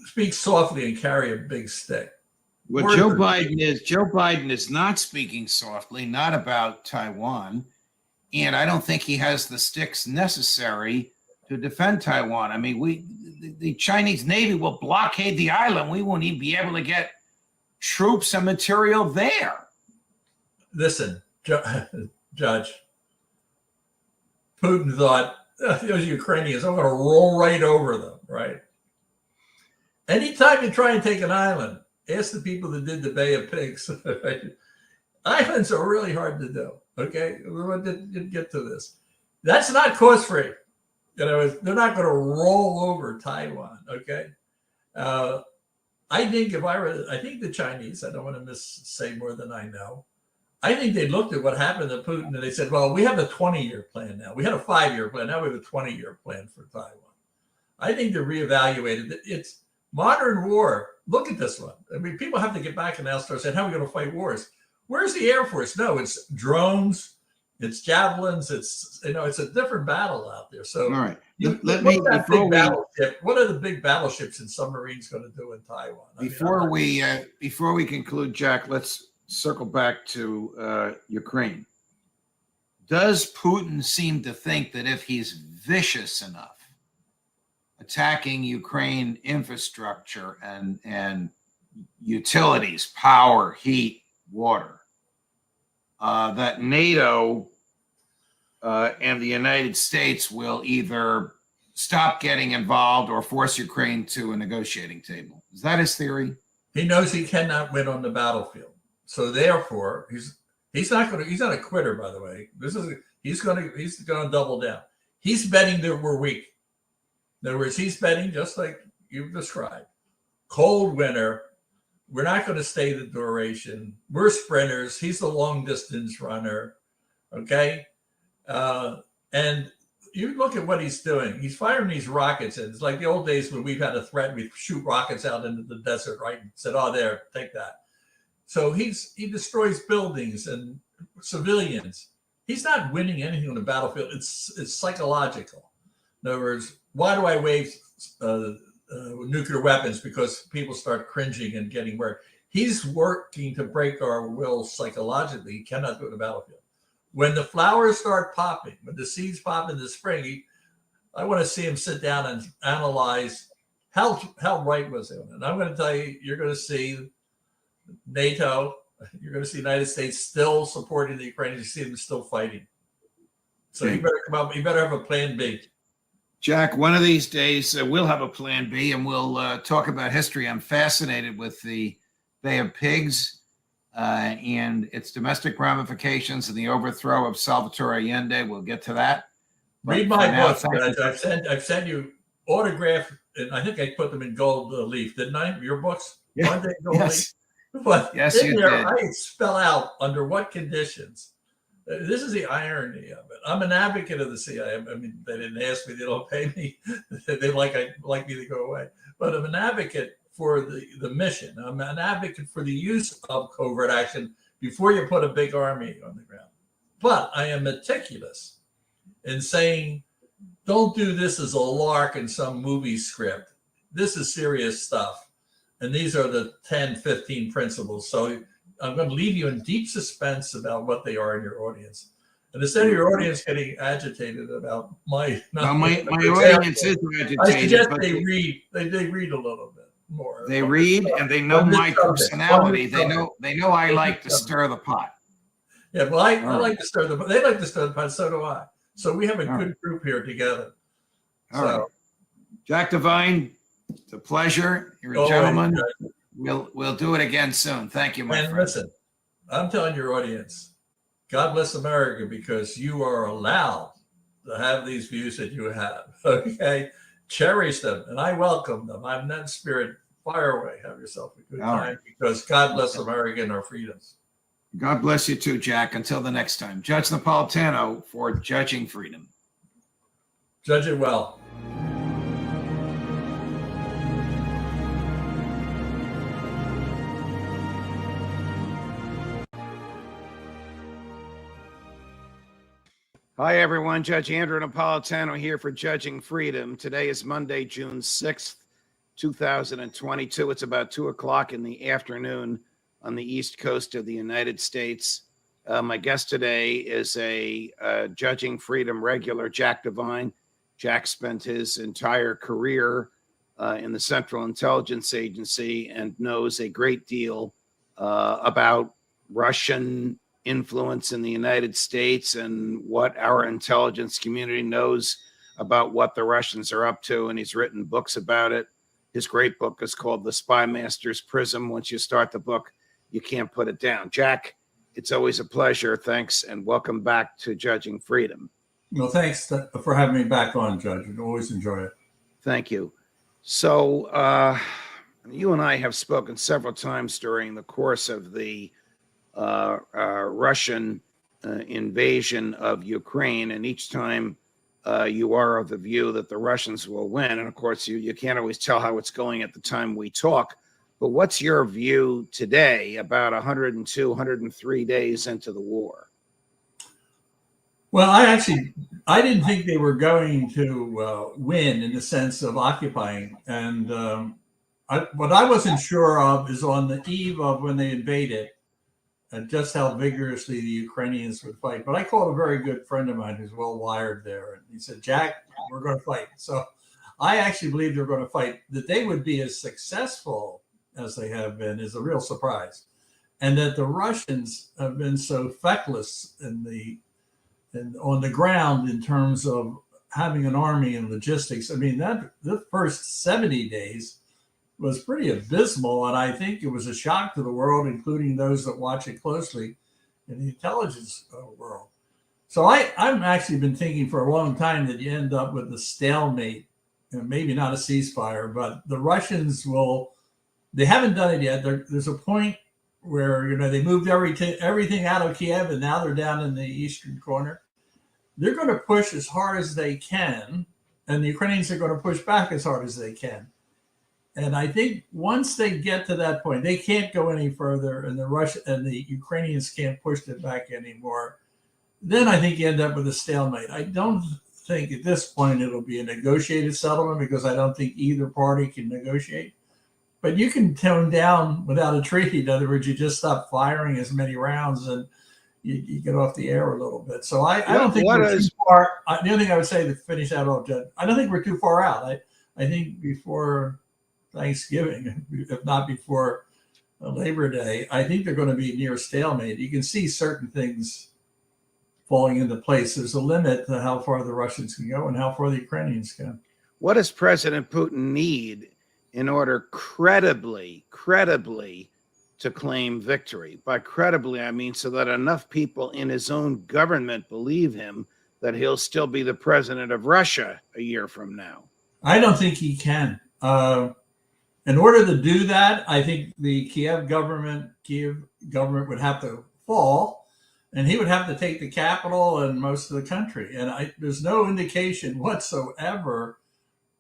Speak softly and carry a big stick. What Joe Biden is not speaking softly, not about Taiwan, and I don't think he has the sticks necessary to defend Taiwan. I mean, the Chinese Navy will blockade the island. We won't even be able to get troops and material there. Listen, Judge, Putin thought, those Ukrainians, I'm going to roll right over them, right? Anytime you try and take an island, ask the people that did the Bay of Pigs. Right? Islands are really hard to do, okay? We didn't get to this. That's not cost-free. They're not going to roll over Taiwan, okay? I think the Chinese, I don't want to say more than I know, I think they looked at what happened to Putin and they said, well, we have a 20-year plan now. We had a 5-year plan. Now we have a 20-year plan for Taiwan. I think they reevaluated it. It's modern war. Look at this one. I mean, people have to get back and now start saying, how are we going to fight wars? Where's the Air Force? No, it's drones, it's javelins, it's a different battle out there. So all right. What are the big battleships and submarines going to do in Taiwan? Before we conclude, Jack, let's circle back to Ukraine. Does Putin seem to think that if he's vicious enough, attacking Ukraine infrastructure and utilities, power, heat, water, that NATO and the United States will either stop getting involved or force Ukraine to a negotiating table? Is that his theory? He knows he cannot win on the battlefield. So therefore, he's not a quitter, by the way. He's going to double down. He's betting that we're weak. In other words, he's betting just like you've described. Cold winter. We're not going to stay the duration. We're sprinters. He's the long distance runner. Okay. And you look at what he's doing. He's firing these rockets. And it's like the old days when we've had a threat, we shoot rockets out into the desert, right? And said, oh, there, take that. So he destroys buildings and civilians. He's not winning anything on the battlefield. It's psychological. In other words, why do I wave nuclear weapons? Because people start cringing and getting worried. He's working to break our will psychologically. He cannot do it on the battlefield. When the flowers start popping, when the seeds pop in the spring, I want to see him sit down and analyze how right was it. And I'm going to tell you, you're going to see NATO, you're going to see the United States still supporting the Ukrainians. You see them still fighting. So you better come up. You better have a plan B. Jack, one of these days we'll have a plan B and we'll talk about history. I'm fascinated with the Bay of Pigs and its domestic ramifications and the overthrow of Salvatore Allende. We'll get to that. Read my book, guys. I've sent you autographed, and I think I put them in gold leaf, didn't I? Your books? Yeah. Yes. But yes, in you there, did. I spell out under what conditions. This is the irony of it. I'm an advocate of the CIA. I mean, they didn't ask me; they don't pay me. They like me to go away. But I'm an advocate for the mission. I'm an advocate for the use of covert action before you put a big army on the ground. But I am meticulous in saying, don't do this as a lark in some movie script. This is serious stuff. And these are the 10, 15 principles. So I'm going to leave you in deep suspense about what they are in your audience. And instead of your audience getting agitated about my audience is agitated. I suggest they read a little bit more. They read and they know my personality. They know I like to stir the pot. Yeah, well, I like to stir the pot. They like to stir the pot, so do I. So we have a good group here together. All right. Jack Devine, it's a pleasure. You're a gentleman. We'll do it again soon. Thank you, my friend. And listen, I'm telling your audience, God bless America, because you are allowed to have these views that you have. Okay, cherish them, and I welcome them. I'm in that spirit. Fire away. Have yourself a good time, because God bless America and our freedoms. God bless you too, Jack. Until the next time, Judge Napolitano for Judging Freedom. Judge it well. Hi, everyone. Judge Andrew Napolitano here for Judging Freedom. Today is Monday, June 6th, 2022. It's about 2 o'clock in the afternoon on the East Coast of the United States. My guest today is a Judging Freedom regular, Jack Devine. Jack spent his entire career in the Central Intelligence Agency and knows a great deal about Russian influence in the United States and what our intelligence community knows about what the Russians are up to. And he's written books about it. His great book is called The Spy Master's Prism. Once you start the book, you can't put it down. Jack, it's always a pleasure. Thanks, and welcome back to Judging Freedom. Well, thanks for having me back on, Judge. I always enjoy it. Thank you. So you and I have spoken several times during the course of the Russian invasion of Ukraine, and each time you are of the view that the Russians will win. And of course, you can't always tell how it's going at the time we talk. But what's your view today, about 102, 103 days into the war? Well, I didn't think they were going to win in the sense of occupying. And what I wasn't sure of is on the eve of when they invaded, and just how vigorously the Ukrainians would fight. But I called a very good friend of mine who's well wired there, and he said, Jack, we're going to fight. So I actually believe they're going to fight. That they would be as successful as they have been is a real surprise. And that the Russians have been so feckless on the ground in terms of having an army and logistics. I mean, the first 70 days was pretty abysmal, and I think it was a shock to the world, including those that watch it closely in the intelligence world. So I've actually been thinking for a long time that you end up with a stalemate, and maybe not a ceasefire, but the Russians they haven't done it yet. There's a point where, they moved everything out of Kiev, and now they're down in the eastern corner. They're going to push as hard as they can, and the Ukrainians are going to push back as hard as they can. And I think once they get to that point, they can't go any further, and the Ukrainians can't push it back anymore. Then I think you end up with a stalemate. I don't think at this point it'll be a negotiated settlement, because I don't think either party can negotiate. But you can tone down without a treaty. In other words, you just stop firing as many rounds and you get off the air a little bit. So I don't think we're too far. The only thing I would say to finish that off, Judge, I don't think we're too far out. I think before Thanksgiving, if not before Labor Day, I think they're going to be near stalemate. You can see certain things falling into place. There's a limit to how far the Russians can go and how far the Ukrainians can. What does President Putin need in order credibly to claim victory? By credibly, I mean so that enough people in his own government believe him that he'll still be the president of Russia a year from now. I don't think he can. In order to do that, I think the Kiev government would have to fall, and he would have to take the capital and most of the country. And there's no indication whatsoever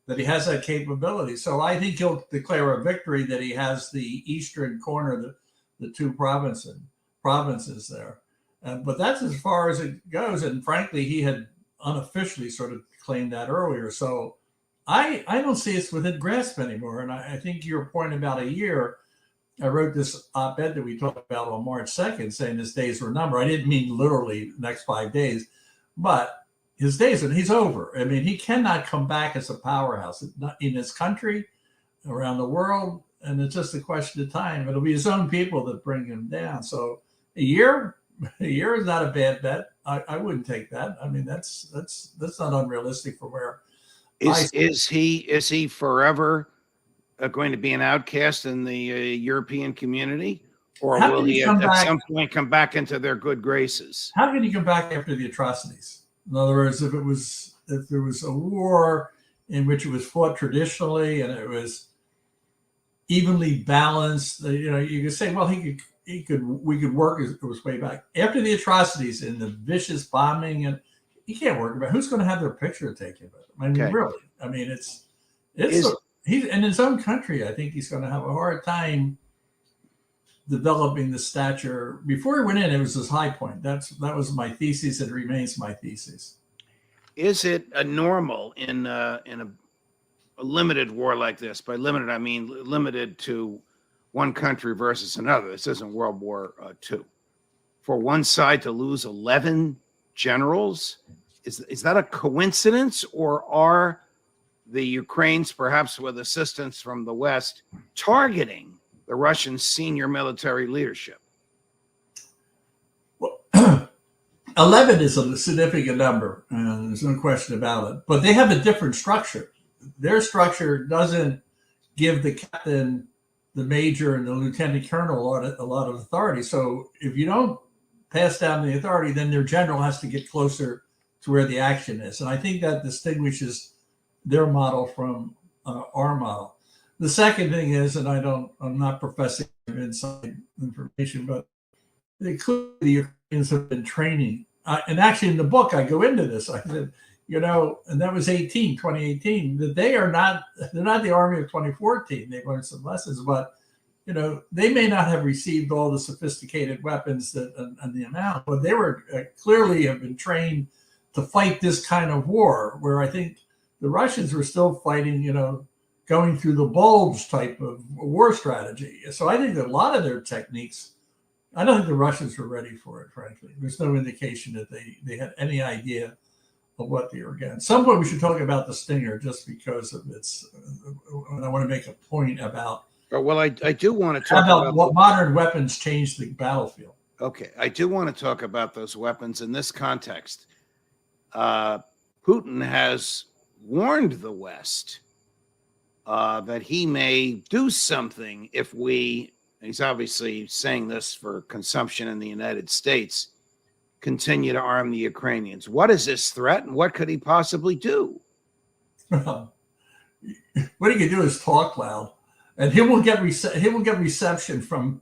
that he has that capability. So I think he'll declare a victory that he has the eastern corner, the two provinces there. But that's as far as it goes. And frankly, he had unofficially sort of claimed that earlier. So I don't see it's within grasp anymore. And I think your point about a year, I wrote this op-ed that we talked about on March 2nd saying his days were numbered. I didn't mean literally the next 5 days, but his days, and he's over. I mean, he cannot come back as a powerhouse in his country, around the world, and it's just a question of time. It'll be his own people that bring him down. So a year is not a bad bet. I wouldn't take that. I mean, that's not unrealistic for where. Is he forever going to be an outcast in the European community, or will he at some point come back into their good graces? How can he come back after the atrocities? In other words, if there was a war in which it was fought traditionally and it was evenly balanced, you could say, well, we could work his way back. After the atrocities and the vicious bombing, and he can't work about who's going to have their picture taken of him. I mean, really. I mean, he's in his own country. I think he's going to have a hard time developing the stature. Before he went in, it was his high point. That was my thesis. It remains my thesis. Is it a normal in a limited war like this? By limited, I mean limited to one country versus another. This isn't World War II. For one side to lose 11 generals, is that a coincidence, or are the Ukrainians, perhaps with assistance from the West, targeting the Russian senior military leadership? Well, 11 is a significant number, and there's no question about it. But they have a different structure. Their structure doesn't give the captain, the major, and the lieutenant colonel a lot of authority. So if you don't pass down the authority, then their general has to get closer to where the action is. And I think that distinguishes their model from our model. The second thing is, and I'm not professing inside information, but clearly the Ukrainians have been training. And actually in the book, I go into this. I said, and that was 2018, that they're not the army of 2014. They've learned some lessons, but they may not have received all the sophisticated weapons and the amount, but they were clearly have been trained to fight this kind of war, where I think the Russians were still fighting, going through the bulge type of war strategy. So I think that a lot of their techniques, I don't think the Russians were ready for it, frankly. There's no indication that they had any idea of what they were getting. At some point, we should talk about the Stinger, just because of its, I want to make a point about. Well, I do want to talk about what modern weapons changed the battlefield. Okay, I do want to talk about those weapons in this context. Putin has warned the West that he may do something if he's obviously saying this for consumption in the United States, continue to arm the Ukrainians. What is this threat, and what could he possibly do? What he can do is talk loud, and he will get reception from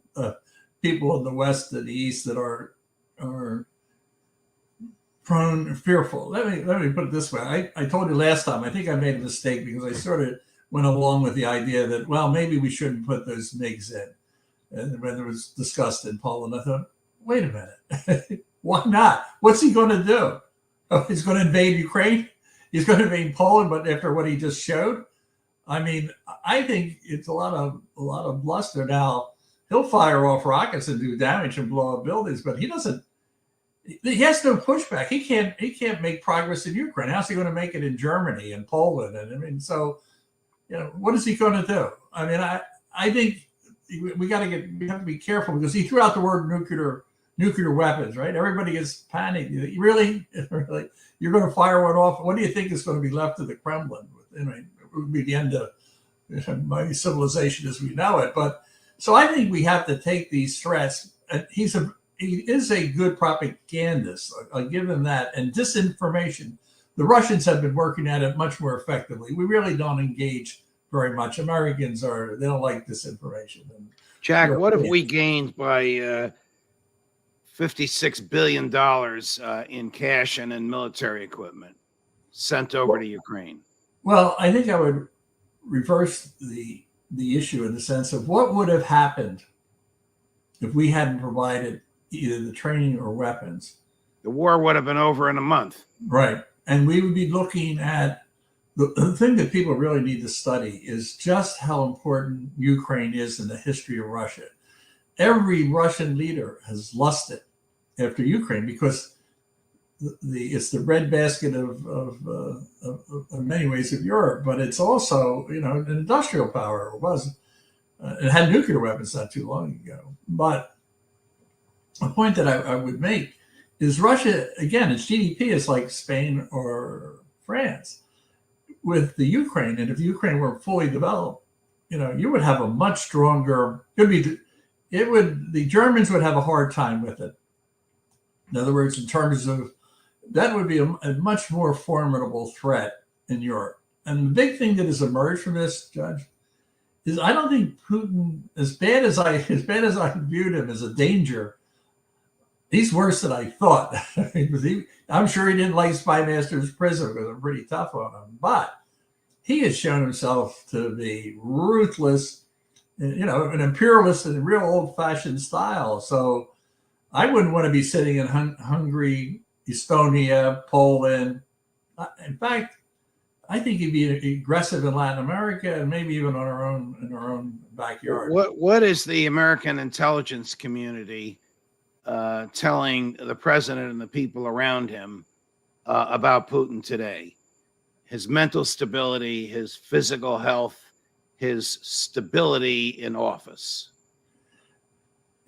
people in the West and the East that are prone, fearful. Let me put it this way. I told you last time, I think I made a mistake because I sort of went along with the idea that, well, maybe we shouldn't put those MiGs in. And when it was discussed in Poland, I thought, wait a minute. Why not? What's he going to do? Oh, he's going to invade Ukraine? He's going to invade Poland, but after what he just showed? I mean, I think it's a lot of bluster. Now, he'll fire off rockets and do damage and blow up buildings, but he has no pushback. He can't make progress in Ukraine. How's he going to make it in Germany and Poland? And I mean, so, what is he going to do? I mean, I think we have to be careful, because he threw out the word nuclear weapons, right? Everybody gets panicked. Really, you're going to fire one off? What do you think is going to be left of the Kremlin? It would be the end of my civilization as we know it. But so I think we have to take these threats. He is a good propagandist. I'll give him that. And disinformation, the Russians have been working at it much more effectively. We really don't engage very much. Americans they don't like disinformation. And Jack, what have we gained by $56 billion in cash and in military equipment sent over to Ukraine? Well, I think I would reverse the issue in the sense of what would have happened if we hadn't provided either the training or weapons. The war would have been over in a month. Right. And we would be looking at the thing that people really need to study is just how important Ukraine is in the history of Russia. Every Russian leader has lusted after Ukraine because it's the breadbasket of many ways of Europe, but it's also, an industrial power. It was. It had nuclear weapons not too long ago. But a point that I would make is Russia, again, its GDP is like Spain or France with the Ukraine. And if Ukraine were fully developed, you would have a much stronger, the Germans would have a hard time with it. In other words, in terms of, that would be a much more formidable threat in Europe. And the big thing that has emerged from this, Judge, is I don't think Putin, as bad as I viewed him as a danger, he's worse than I thought. I'm sure he didn't like Spy Master's Prison because I'm pretty tough on him. But he has shown himself to be ruthless an imperialist in a real old-fashioned style. So I wouldn't want to be sitting in Hungary, Estonia, Poland. In fact, I think he'd be aggressive in Latin America and maybe even in our own backyard. What is the American intelligence community telling the president and the people around him about Putin today? His mental stability, his physical health, his stability in office.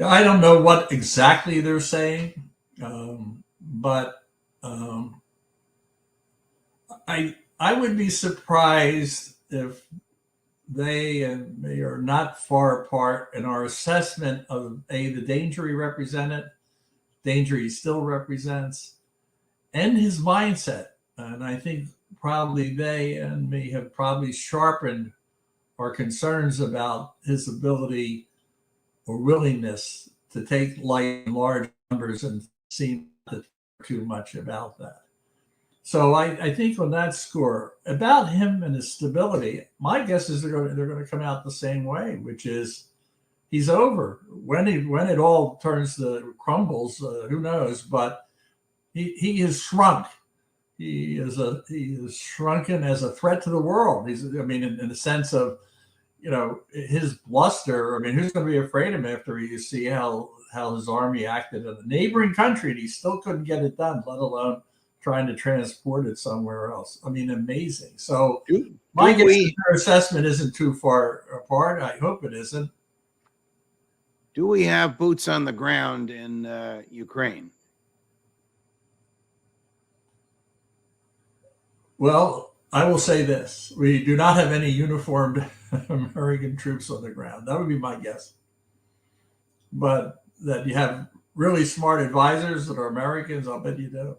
I don't know what exactly they're saying, but I would be surprised if they and me are not far apart in our assessment of the danger he still represents, and his mindset. And I think probably they and me have probably sharpened our concerns about his ability or willingness to take life in large numbers and seem to care too much about that. So I think on that score, about him and his stability, my guess is they're going to come out the same way, which is he's over. When it all turns to crumbles, who knows? But he has shrunk. He is shrunken as a threat to the world. In the sense of, his bluster. I mean, who's going to be afraid of him after you see how his army acted in a neighboring country and he still couldn't get it done, let alone trying to transport it somewhere else. I mean, amazing. So my guess is their assessment isn't too far apart. I hope it isn't. Do we have boots on the ground in Ukraine? Well, I will say this. We do not have any uniformed American troops on the ground. That would be my guess. But that you have really smart advisors that are Americans, I'll bet you do.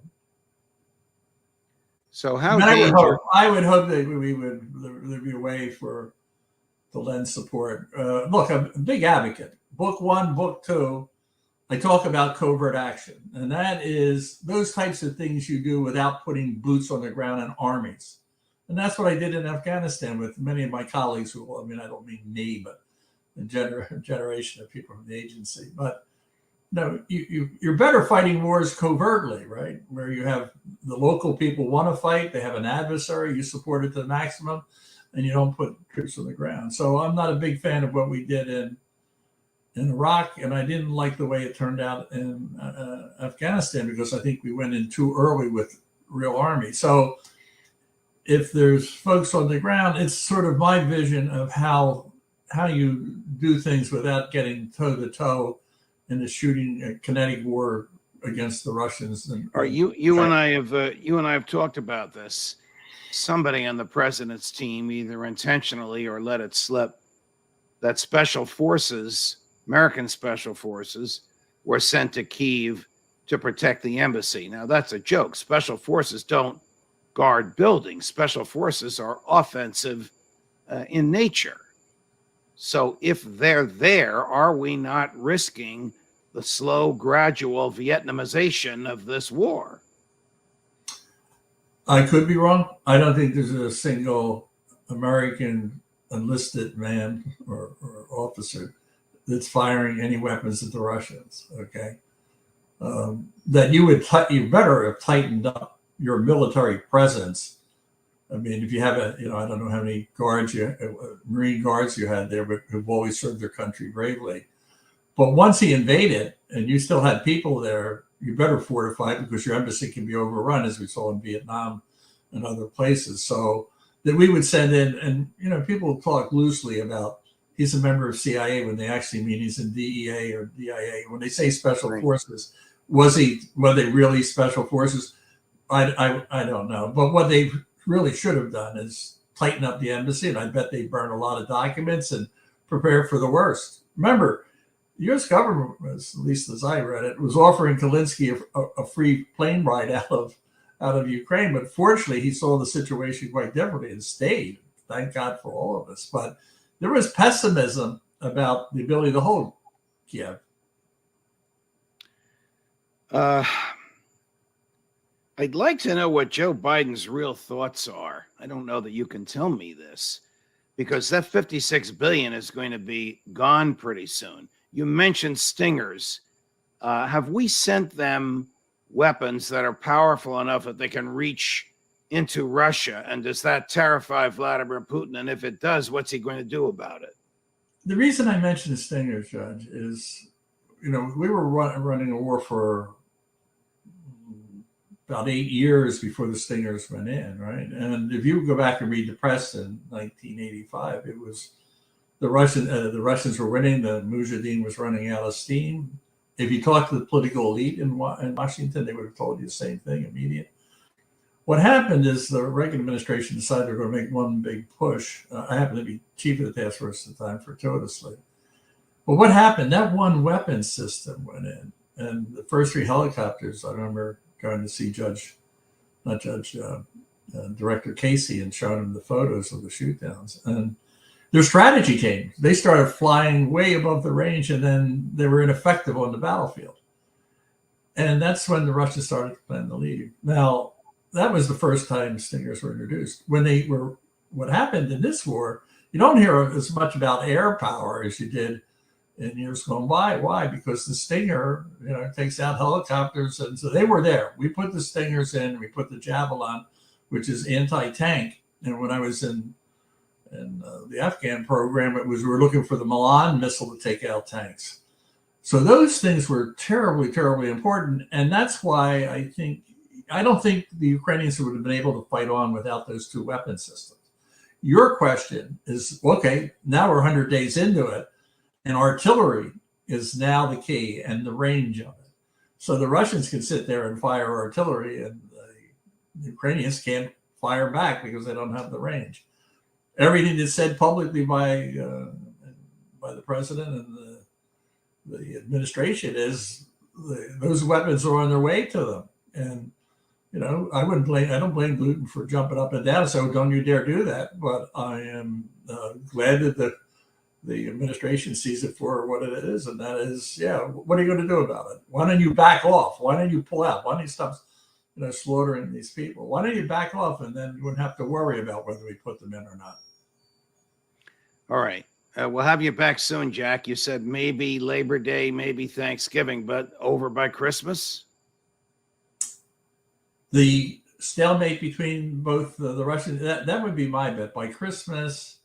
So how I would hope that there'd be a way to lend support. Look, I'm a big advocate. Book 1, book 2, I talk about covert action, and that is those types of things you do without putting boots on the ground in armies. And that's what I did in Afghanistan with many of my colleagues I don't mean me, but a generation of people from the agency. But no, you're better fighting wars covertly, right? Where you have the local people want to fight, they have an adversary, you support it to the maximum, and you don't put troops on the ground. So I'm not a big fan of what we did in Iraq, and I didn't like the way it turned out in Afghanistan because I think we went in too early with real army. So if there's folks on the ground, it's sort of my vision of how you do things without getting toe to toe in the shooting a kinetic war against the Russians. You and I have talked about this. Somebody on the president's team either intentionally or let it slip that special forces, American special forces, were sent to Kyiv to protect the embassy. Now that's a joke. Special forces don't guard buildings. Special forces are offensive in nature. So if they're there, are we not risking the slow, gradual Vietnamization of this war? I could be wrong. I don't think there's a single American enlisted man or officer that's firing any weapons at the Russians. Okay, that you better have tightened up your military presence. I mean, if you have I don't know how many Marine guards you had there, but who've always served their country bravely. But once he invaded and you still had people there, you better fortify it because your embassy can be overrun, as we saw in Vietnam and other places. So that we would send in, and people talk loosely about he's a member of CIA when they actually mean he's in DEA or DIA. When they say special forces, were they really special forces? I don't know. But what they really should have done is tighten up the embassy, and I bet they burned a lot of documents and prepare for the worst. Remember, the U.S. government, at least as I read it, was offering Zelensky a free plane ride out of Ukraine, but fortunately he saw the situation quite differently and stayed. Thank God for all of us. But there was pessimism about the ability to hold Kiev. I'd like to know what Joe Biden's real thoughts are. I don't know that you can tell me this, because that 56 billion is going to be gone pretty soon. You mentioned Stingers. Have we sent them weapons that are powerful enough that they can reach into Russia? And does that terrify Vladimir Putin? And if it does, what's he going to do about it? The reason I mentioned the Stingers, Judge, is, we were running a war for about 8 years before the Stingers went in, right? And if you go back and read the press in 1985, it was the Russians were winning. The Mujahideen was running out of steam. If you talk to the political elite in Washington, they would have told you the same thing immediately. What happened is the Reagan administration decided they're going to make one big push. I happened to be chief of the task force at the time, fortuitously. But what happened? That one weapon system went in, and the first 3 helicopters, I remember going to see Director Casey and showing him the photos of the shoot downs. And their strategy changed. They started flying way above the range, and then they were ineffective on the battlefield. And that's when the Russians started to plan to leave. Now, that was the first time Stingers were introduced. What happened in this war, you don't hear as much about air power as you did in years gone by. Why? Because the Stinger, takes out helicopters, and so they were there. We put the Stingers in. We put the Javelin, which is anti-tank. And when I was in the Afghan program, we were looking for the Milan missile to take out tanks. So those things were terribly, terribly important, and that's why I don't think the Ukrainians would have been able to fight on without those 2 weapon systems. Your question is, okay, now we're 100 days into it, and artillery is now the key and the range of it. So the Russians can sit there and fire artillery, and the Ukrainians can't fire back because they don't have the range. Everything that's said publicly by the president and the administration is those weapons are on their way to them. And I don't blame Putin for jumping up and down. So don't you dare do that. But I am glad that the administration sees it for what it is, and that is, what are you going to do about it? Why don't you back off? Why don't you pull out? Why don't you stop, slaughtering these people? Why don't you back off, and then you wouldn't have to worry about whether we put them in or not. All right. We'll have you back soon, Jack. You said maybe Labor Day, maybe Thanksgiving, but over by Christmas? The stalemate between both the Russians, that would be my bet. By Christmas,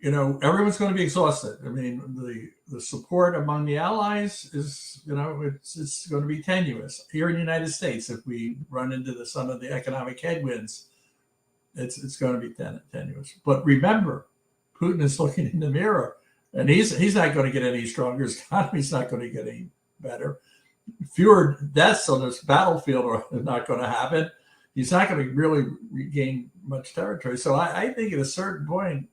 everyone's going to be exhausted. I mean, the support among the allies is, it's going to be tenuous. Here in the United States, if we run into some of the economic headwinds, it's going to be tenuous. But remember, Putin is looking in the mirror, and he's not going to get any stronger. His economy's not going to get any better. Fewer deaths on this battlefield are not going to happen. He's not going to really regain much territory. So I think at a certain point,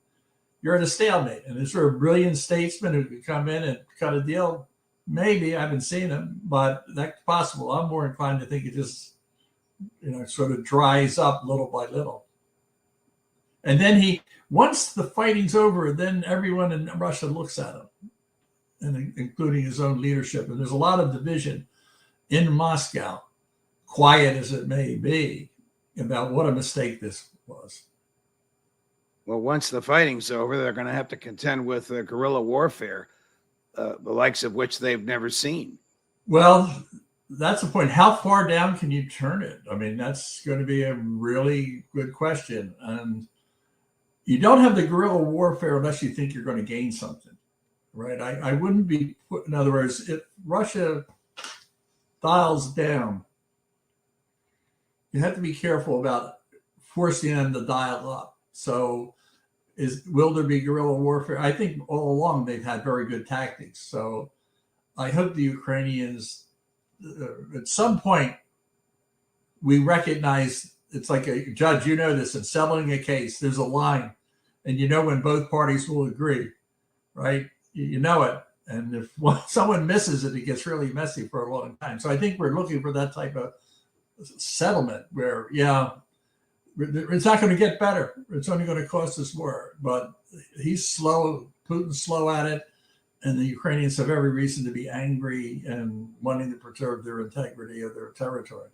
you're at a stalemate. And is there a brilliant statesman who could come in and cut a deal? Maybe. I haven't seen him, but that's possible. I'm more inclined to think it just, sort of dries up little by little. And then once the fighting's over, then everyone in Russia looks at him, and including his own leadership. And there's a lot of division in Moscow, quiet as it may be, about what a mistake this was. Well, once the fighting's over, they're going to have to contend with guerrilla warfare, the likes of which they've never seen. Well, that's the point. How far down can you turn it? I mean, that's going to be a really good question. And you don't have the guerrilla warfare unless you think you're going to gain something, right? I wouldn't be in other words, if Russia dials down, you have to be careful about forcing them to dial up. So will there be guerrilla warfare? I think all along they've had very good tactics. So I hope the Ukrainians, at some point, we recognize, it's like a judge, this, in settling a case, there's a line, and when both parties will agree, right? You know it. And if someone misses it, it gets really messy for a long time. So I think we're looking for that type of settlement where, it's not going to get better. It's only going to cost us more. But he's slow. Putin's slow at it. And the Ukrainians have every reason to be angry and wanting to preserve their integrity of their territory.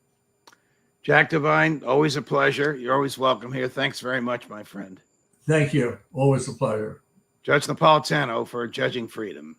Jack Devine, always a pleasure. You're always welcome here. Thanks very much, my friend. Thank you. Always a pleasure. Judge Napolitano for Judging Freedom.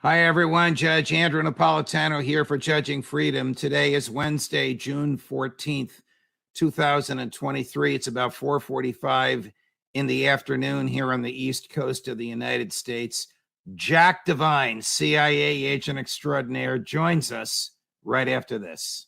Hi, everyone. Judge Andrew Napolitano here for Judging Freedom. Today is Wednesday, June 14th, 2023. It's about 4:45 in the afternoon here on the East Coast of the United States. Jack Devine, CIA agent extraordinaire, joins us right after this.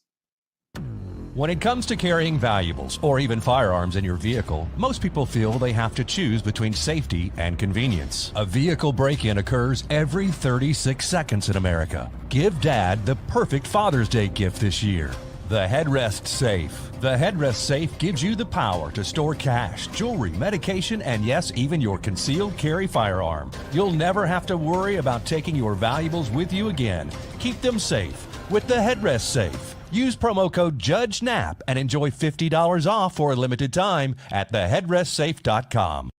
When it comes to carrying valuables or even firearms in your vehicle, most people feel they have to choose between safety and convenience. A vehicle break-in occurs every 36 seconds in America. Give Dad the perfect Father's Day gift this year. The Headrest Safe. The Headrest Safe gives you the power to store cash, jewelry, medication, and yes, even your concealed carry firearm. You'll never have to worry about taking your valuables with you again. Keep them safe with the Headrest Safe. Use promo code JUDGENAP and enjoy $50 off for a limited time at theheadrestsafe.com.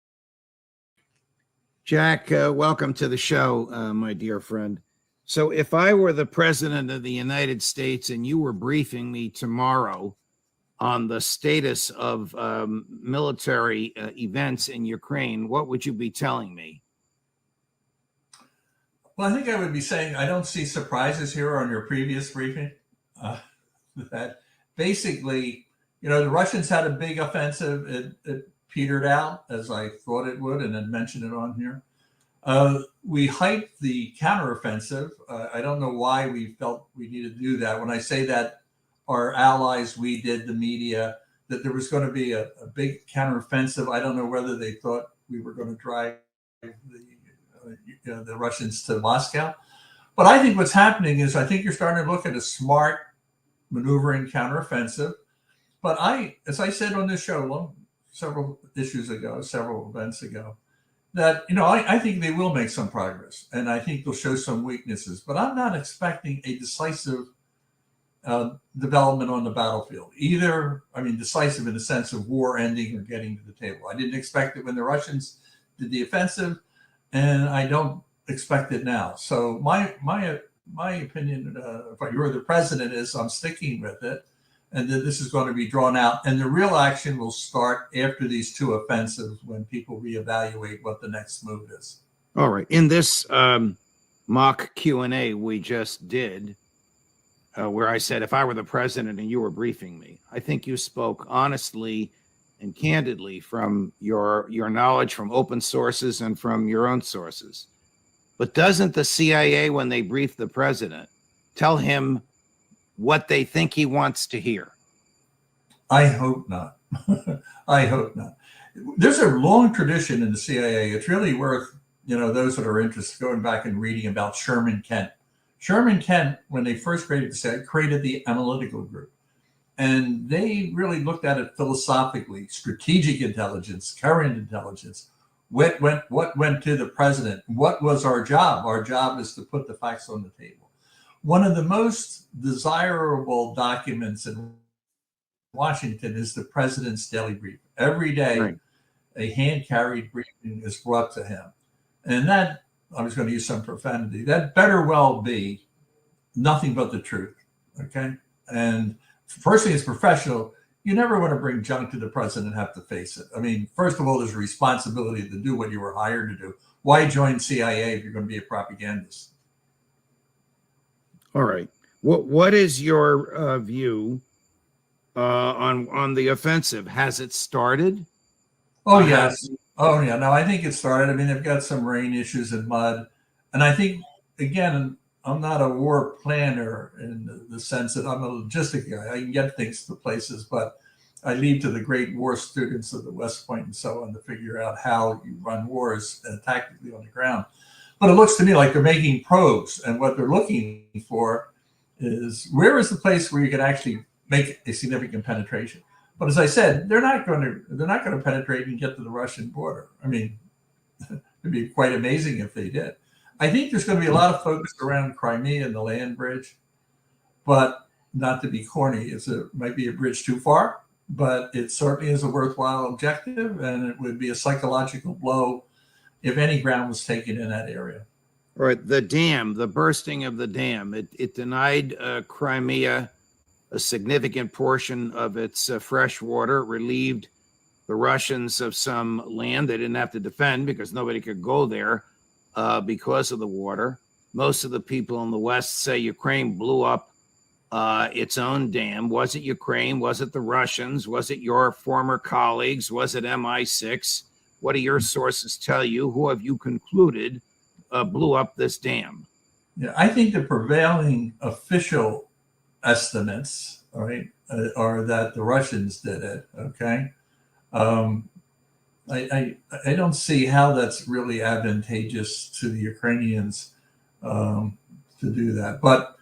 Jack, welcome to the show, my dear friend. So if I were the president of the United States and you were briefing me tomorrow on the status of military events in Ukraine, what would you be telling me? Well, I think I would be saying I don't see surprises here on your previous briefing. That basically, the Russians had a big offensive. It petered out, as I thought it would, and had mentioned it on here. We hyped the counteroffensive. I don't know why we felt we needed to do that. When I say that, our allies, we did, the media, that there was going to be a big counteroffensive. I don't know whether they thought we were going to drive the Russians to Moscow. But I think what's happening is I think you're starting to look at a smart maneuvering counteroffensive. But as I said on this show several events ago, that, I think they will make some progress, and I think they'll show some weaknesses. But I'm not expecting a decisive development on the battlefield. Decisive in the sense of war ending or getting to the table. I didn't expect it when the Russians did the offensive, and I don't expect it now. So my opinion, if you were the president, is I'm sticking with it, and that this is going to be drawn out. And the real action will start after these two offensives, when people reevaluate what the next move is. All right. In this mock Q&A we just did, where I said, if I were the president and you were briefing me, I think you spoke honestly and candidly from your knowledge from open sources and from your own sources. But doesn't the CIA, when they brief the president, tell him what they think he wants to hear? I hope not. I hope not. There's a long tradition in the CIA. It's really worth, those that are interested, going back and reading about Sherman Kent. Sherman Kent, when they first created the CIA, created the analytical group. And they really looked at it philosophically: strategic intelligence, current intelligence. What went to the president? What was our job? Our job is to put the facts on the table. One of the most desirable documents in Washington is the president's daily brief. Every day, right, a hand-carried briefing is brought to him. And that, I was going to use some profanity, that better well be nothing but the truth, okay? And first thing, is professional. You never want to bring junk to the president and have to face it. First of all, there's a responsibility to do what you were hired to do. Why join CIA if you're going to be a propagandist? All right. What is your view on the offensive? Has it started? Oh, yes. Oh, yeah. No, I think it started. They've got some rain issues and mud. And I think, again, I'm not a war planner in the sense that I'm a logistic guy. I can get things to places, but I leave to the great war students of the West Point and so on to figure out how you run wars tactically on the ground. But it looks to me like they're making probes, and what they're looking for is where is the place where you can actually make a significant penetration. But as I said, they're not going to penetrate and get to the Russian border. I mean, it'd be quite amazing if they did. I think there's going to be a lot of focus around Crimea and the land bridge, but not to be corny, might be a bridge too far, but it certainly is a worthwhile objective, and it would be a psychological blow if any ground was taken in that area. All right, the dam, the bursting of the dam, it denied Crimea a significant portion of its fresh water, relieved the Russians of some land they didn't have to defend because nobody could go there because of the water. Most of the people in the West say Ukraine blew up its own dam. Was it Ukraine? Was it the Russians? Was it your former colleagues? Was it MI6? What do your sources tell you? Who have you concluded blew up this dam? Yeah, I think the prevailing official estimates, all right, are that the Russians did it. Okay, I don't see how that's really advantageous to the Ukrainians to do that. But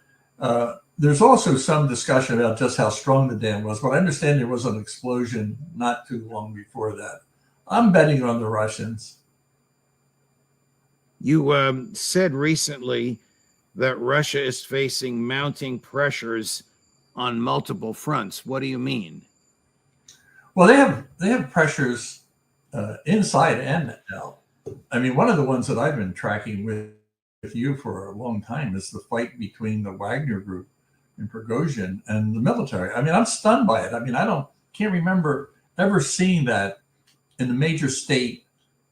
there's also some discussion about just how strong the dam was. But I understand there was an explosion not too long before that. I'm betting on the Russians. You said recently that Russia is facing mounting pressures on multiple fronts. What do you mean? Well, they have pressures inside and out. I mean, one of the ones that I've been tracking with you for a long time is the fight between the Wagner Group and Prigozhin and the military. I mean, I'm stunned by it. I mean, can't remember ever seeing that in a major state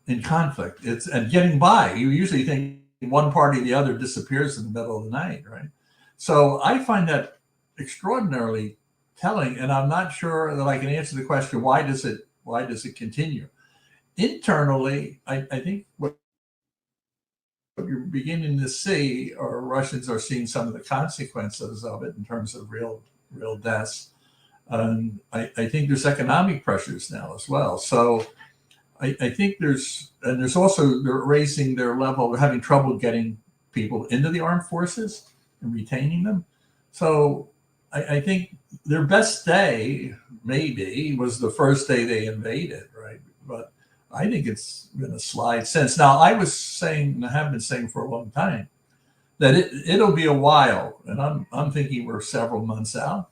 in conflict. And getting by. You usually think one party or the other disappears in the middle of the night, right? So I find that extraordinarily telling, and I'm not sure that I can answer the question, why does it continue? Internally, I think what you're beginning to see, or Russians are seeing some of the consequences of it in terms of real deaths. I think there's economic pressures now as well. So I think there's also, they're raising their level, they're having trouble getting people into the armed forces and retaining them. So I think their best day maybe was the first day they invaded, right? But I think it's been a slide since. Now, I was saying, and I have been saying for a long time, that it'll be a while, and I'm thinking we're several months out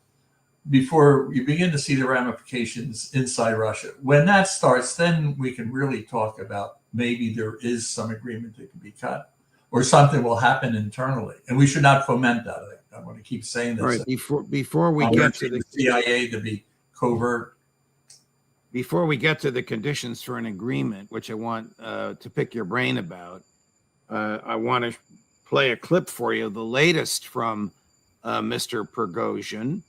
before you begin to see the ramifications inside Russia. When that starts, then we can really talk about maybe there is some agreement that can be cut, or something will happen internally, and we should not foment that. I want to keep saying this. All right, before we get to the CIA to be covert. Before we get to the conditions for an agreement, which I want to pick your brain about, I want to play a clip for you, the latest from Mr. Prigozhin,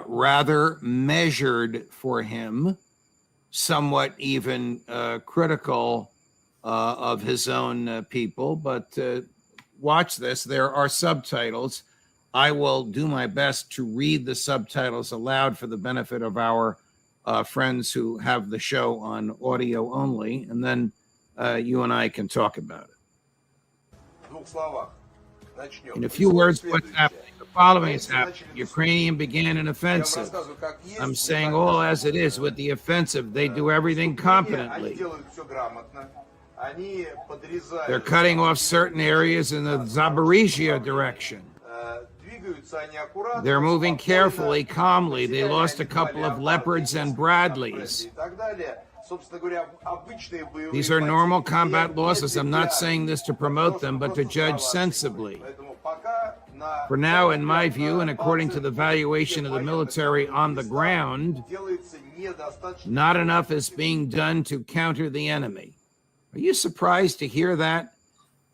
rather measured for him, somewhat even critical of his own people. But watch this. There are subtitles. I will do my best to read the subtitles aloud for the benefit of our friends who have the show on audio only, and then you and I can talk about it. In a few words, what's happening? The following is happening. Ukrainian began an offensive. I'm saying all as it is with the offensive. They do everything competently. They're cutting off certain areas in the Zaporizhia direction. They're moving carefully, calmly. They lost a couple of Leopards and Bradleys. These are normal combat losses. I'm not saying this to promote them, but to judge sensibly. For now, in my view, and according to the valuation of the military on the ground, not enough is being done to counter the enemy. Are you surprised to hear that?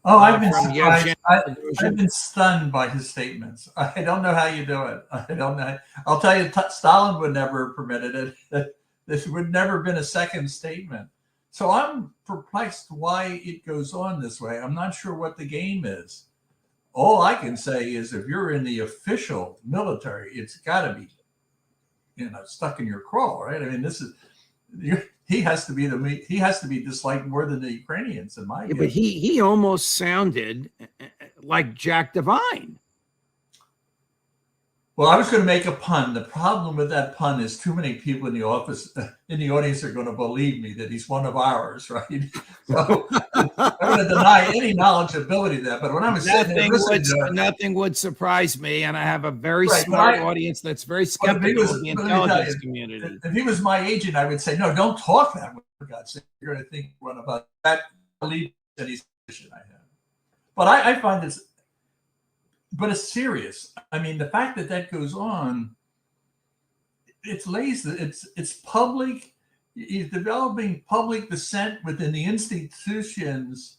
Oh, I've been surprised. I've been stunned by his statements. I don't know how you do it. I don't know. I'll tell you, Stalin would never have permitted it. This would never have been a second statement. So I'm perplexed why it goes on this way. I'm not sure what the game is. All I can say is if you're in the official military, it's got to be, stuck in your craw, right? I mean, he has to be disliked more than the Ukrainians, in my view. But he almost sounded like Jack Devine. Well, I was going to make a pun. The problem with that pun is too many people in the audience are going to believe me that he's one of ours, right? So I'm going to deny any knowledgeability of that. But when I was sitting there listening to it, nothing would surprise me, and I have a very Right, smart audience that's very skeptical of the intelligence community. If he was my agent, I would say, no, don't talk that way, for God's sake. You're going to think one about that belief that he's I have. But I find this, but it's serious. I mean, the fact that that goes on, it's lazy. It's public. He's developing public dissent within the institutions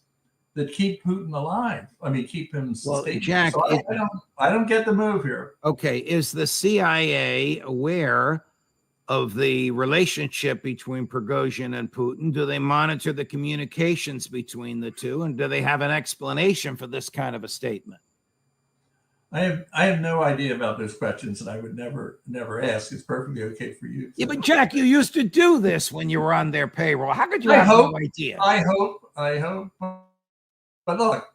that keep Putin alive. I mean, keep him sustained. Well, Jack, so I don't get the move here. Okay, is the CIA aware of the relationship between Prigozhin and Putin? Do they monitor the communications between the two, and do they have an explanation for this kind of a statement? I have no idea about those questions, and I would never ask. It's perfectly okay for you. Yeah, but Jack, you used to do this when you were on their payroll. How could you have no idea? I hope. But look,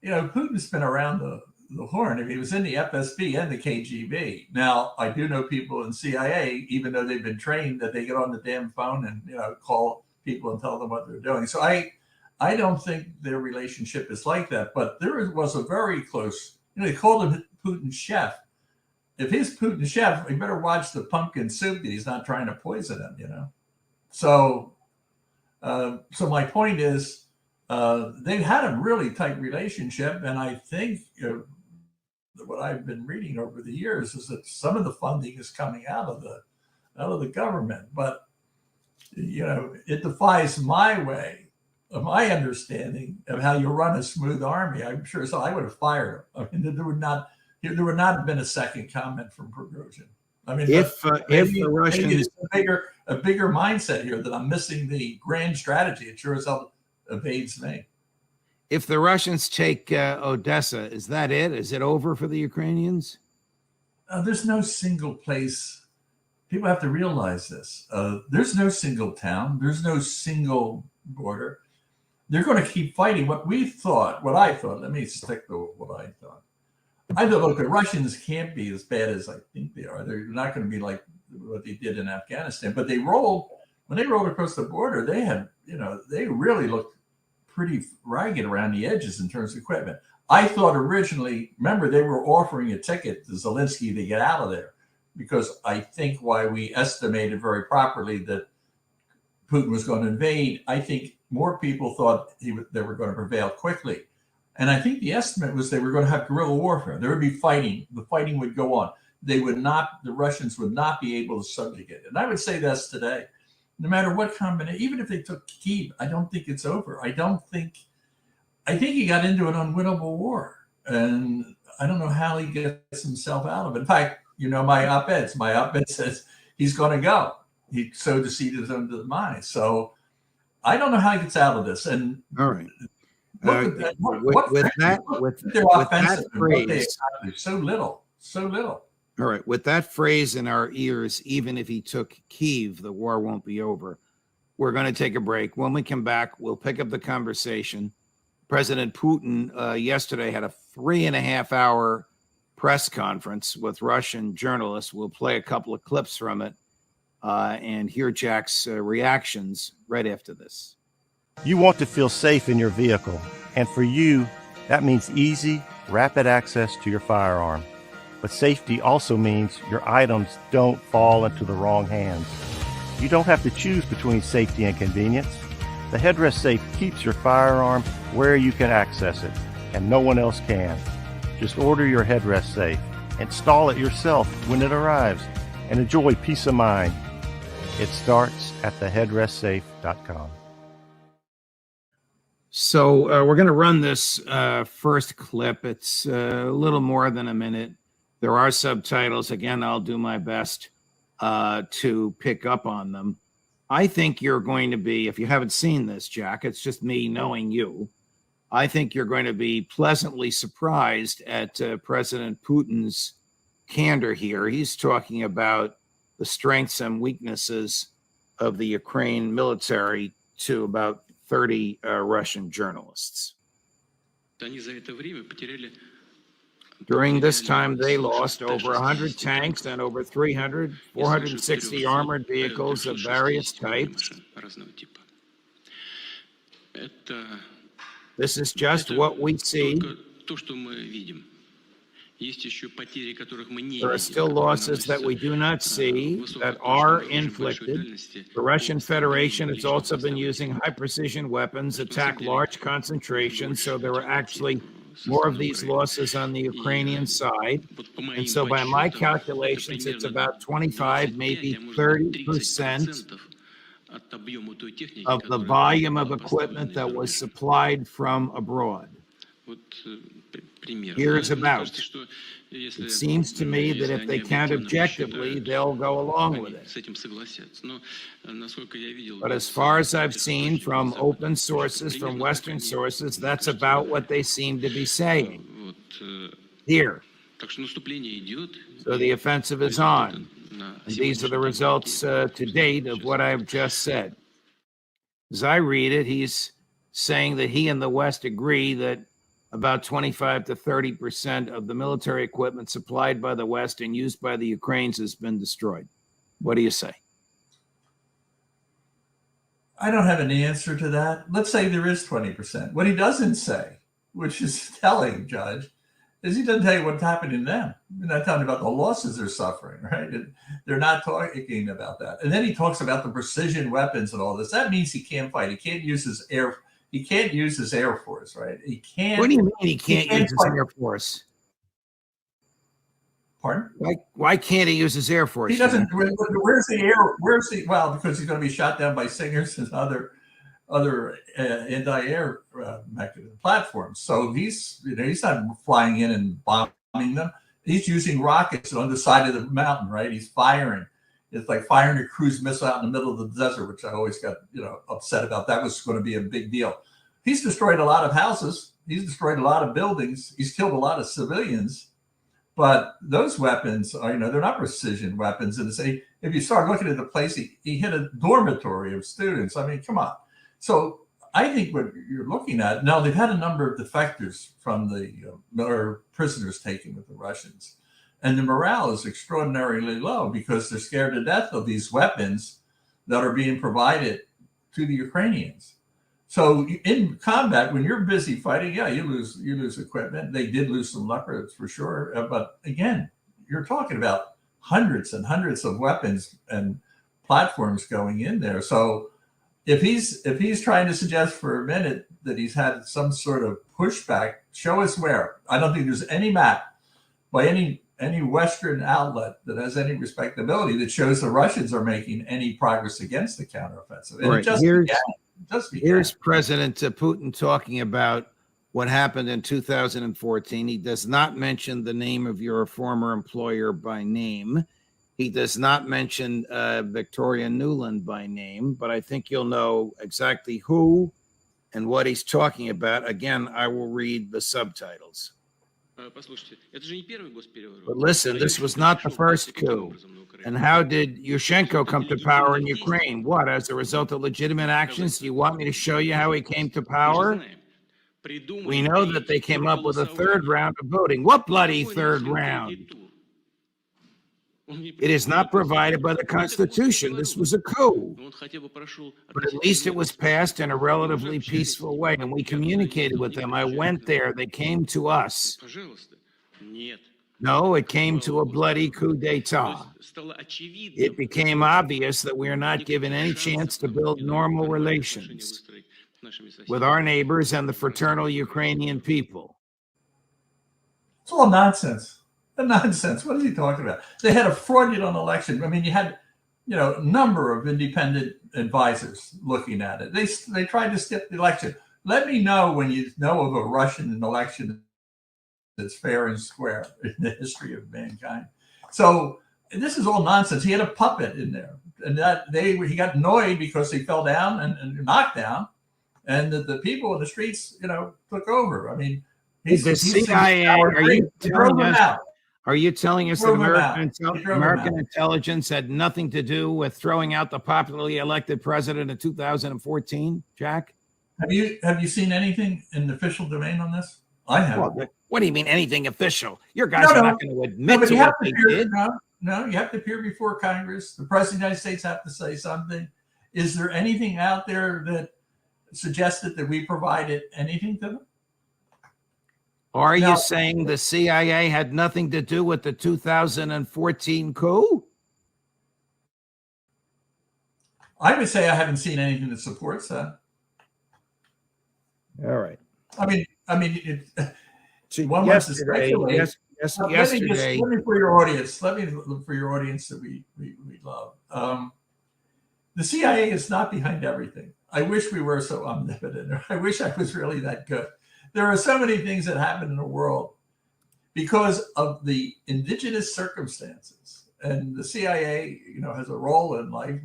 Putin's been around the horn. I mean, he was in the FSB and the KGB. Now, I do know people in CIA, even though they've been trained, that they get on the damn phone and call people and tell them what they're doing. So I don't think their relationship is like that. But there was a very close. They called him Putin's chef. If he's Putin's chef, you better watch the pumpkin soup that he's not trying to poison him, So my point is, they've had a really tight relationship. And I think what I've been reading over the years is that some of the funding is coming out of the government. But, it defies my way. My understanding of how you run a smooth army, I'm sure. So I would have fired him. I mean, there would not have been a second comment from Prigozhin. I mean, if the Russians a bigger mindset here that I'm missing the grand strategy, it sure as hell evades me. If the Russians take Odessa, is that it? Is it over for the Ukrainians? There's no single place. People have to realize this. There's no single town. There's no single border. They're going to keep fighting. What I thought, let me stick to what I thought. I thought, look, the Russians can't be as bad as I think they are. They're not going to be like what they did in Afghanistan. But when they rolled across the border, they had, they really looked pretty ragged around the edges in terms of equipment. I thought originally, remember, they were offering a ticket to Zelensky to get out of there, because I think why we estimated very properly that Putin was going to invade, I think more people thought they were going to prevail quickly. And I think the estimate was they were going to have guerrilla warfare. There would be fighting. The fighting would go on. The Russians would not be able to subjugate it. And I would say that's today. No matter what combination, even if they took Kyiv, I don't think it's over. I think he got into an unwinnable war. And I don't know how he gets himself out of it. In fact, my op-ed says he's going to go. He sowed the seed of his own demise. So I don't know how he gets out of this. And all right. With that phrase, so little. All right. With that phrase in our ears, even if he took Kyiv, the war won't be over. We're going to take a break. When we come back, we'll pick up the conversation. President Putin yesterday had a 3.5-hour press conference with Russian journalists. We'll play a couple of clips from it and hear Jack's reactions right after this. You want to feel safe in your vehicle, and for you, that means easy, rapid access to your firearm. But safety also means your items don't fall into the wrong hands. You don't have to choose between safety and convenience. The headrest safe keeps your firearm where you can access it, and no one else can. Just order your headrest safe, install it yourself when it arrives, and enjoy peace of mind. It starts at theheadrestsafe.com. So we're going to run this first clip. It's a little more than a minute. There are subtitles. Again, I'll do my best to pick up on them. I think you're going to be, if you haven't seen this, Jack, it's just me knowing you. I think you're going to be pleasantly surprised at President Putin's candor here. He's talking about the strengths and weaknesses of the Ukraine military to about 30 Russian journalists. During this time, they lost over 100 tanks and over 460 armored vehicles of various types. This is just what we see. There are still losses that we do not see that are inflicted. The Russian Federation has also been using high-precision weapons, attack large concentrations, so there are actually more of these losses on the Ukrainian side. And so by my calculations, it's about 25, maybe 30% of the volume of equipment that was supplied from abroad. Here's about. It seems to me that if they count objectively, they'll go along with it. But as far as I've seen from open sources, from Western sources, that's about what they seem to be saying here. So the offensive is on. And these are the results to date of what I've just said. As I read it, he's saying that he and the West agree that about 25 to 30% of the military equipment supplied by the West and used by the Ukrainians has been destroyed. What do you say? I don't have an answer to that. Let's say there is 20%. What he doesn't say, which is telling, Judge, is he doesn't tell you what's happening to them. They're not telling you about the losses they're suffering, right? They're not talking about that. And then he talks about the precision weapons and all this. That means he can't fight. He can't use his air. He can't use his Air Force, right? He can't. What do you mean he can't use his Air Force? Pardon? Why can't he use his Air Force? He doesn't. Where's the air? Where's the? Well, because he's going to be shot down by Singers and other anti-air platforms. So he's not flying in and bombing them. He's using rockets on the side of the mountain, right? He's firing. It's like firing a cruise missile out in the middle of the desert, which I always got upset about. That was going to be a big deal. He's destroyed a lot of houses. He's destroyed a lot of buildings. He's killed a lot of civilians. But those weapons are, they're not precision weapons. And if you start looking at the place, he hit a dormitory of students. I mean, come on. So I think what you're looking at now, they've had a number of defectors from or prisoners taken with the Russians. And the morale is extraordinarily low because they're scared to death of these weapons that are being provided to the Ukrainians. So in combat, when you're busy fighting, yeah, you lose equipment. They did lose some leopards for sure. But again, you're talking about hundreds and hundreds of weapons and platforms going in there. So if he's trying to suggest for a minute that he's had some sort of pushback, show us where. I don't think there's any map by any Western outlet that has any respectability that shows the Russians are making any progress against the counteroffensive. And right. Here's President Putin talking about what happened in 2014. He does not mention the name of your former employer by name. He does not mention Victoria Nuland by name, but I think you'll know exactly who and what he's talking about. Again, I will read the subtitles. But listen, this was not the first coup. And how did Yushchenko come to power in Ukraine? What, as a result of legitimate actions? Do you want me to show you how he came to power? We know that they came up with a third round of voting. What bloody third round? It is not provided by the Constitution. This was a coup. But at least it was passed in a relatively peaceful way, and we communicated with them. I went there. They came to us. No, it came to a bloody coup d'etat. It became obvious that we are not given any chance to build normal relations with our neighbors and the fraternal Ukrainian people. It's all nonsense. Nonsense. What is he talking about? They had a fraudulent election. I mean, you had, a number of independent advisors looking at it. They tried to skip the election. Let me know when you know of a Russian election that's fair and square in the history of mankind. So this is all nonsense. He had a puppet in there, and he got annoyed because he fell down and knocked down, and the people in the streets, took over. I mean, the CIA. Are you telling us? Are you telling us that Drove him out. American intelligence had nothing to do with throwing out the popularly elected president in 2014, Jack? Have you seen anything in the official domain on this? I haven't. Well, what do you mean anything official? Your guys are not going to admit but to you what have to they appear, did. No, you have to appear before Congress. The president of the United States have to say something. Is there anything out there that suggested that we provided anything to them? Are you saying the CIA had nothing to do with the 2014 coup? I would say I haven't seen anything that supports that. All right. I mean, one wants to Yesterday, speculate. yesterday. Let me for your audience. Let me for your audience that we love. The CIA is not behind everything. I wish we were so omnipotent. I wish I was really that good. There are so many things that happen in the world because of the indigenous circumstances, and the CIA, has a role in life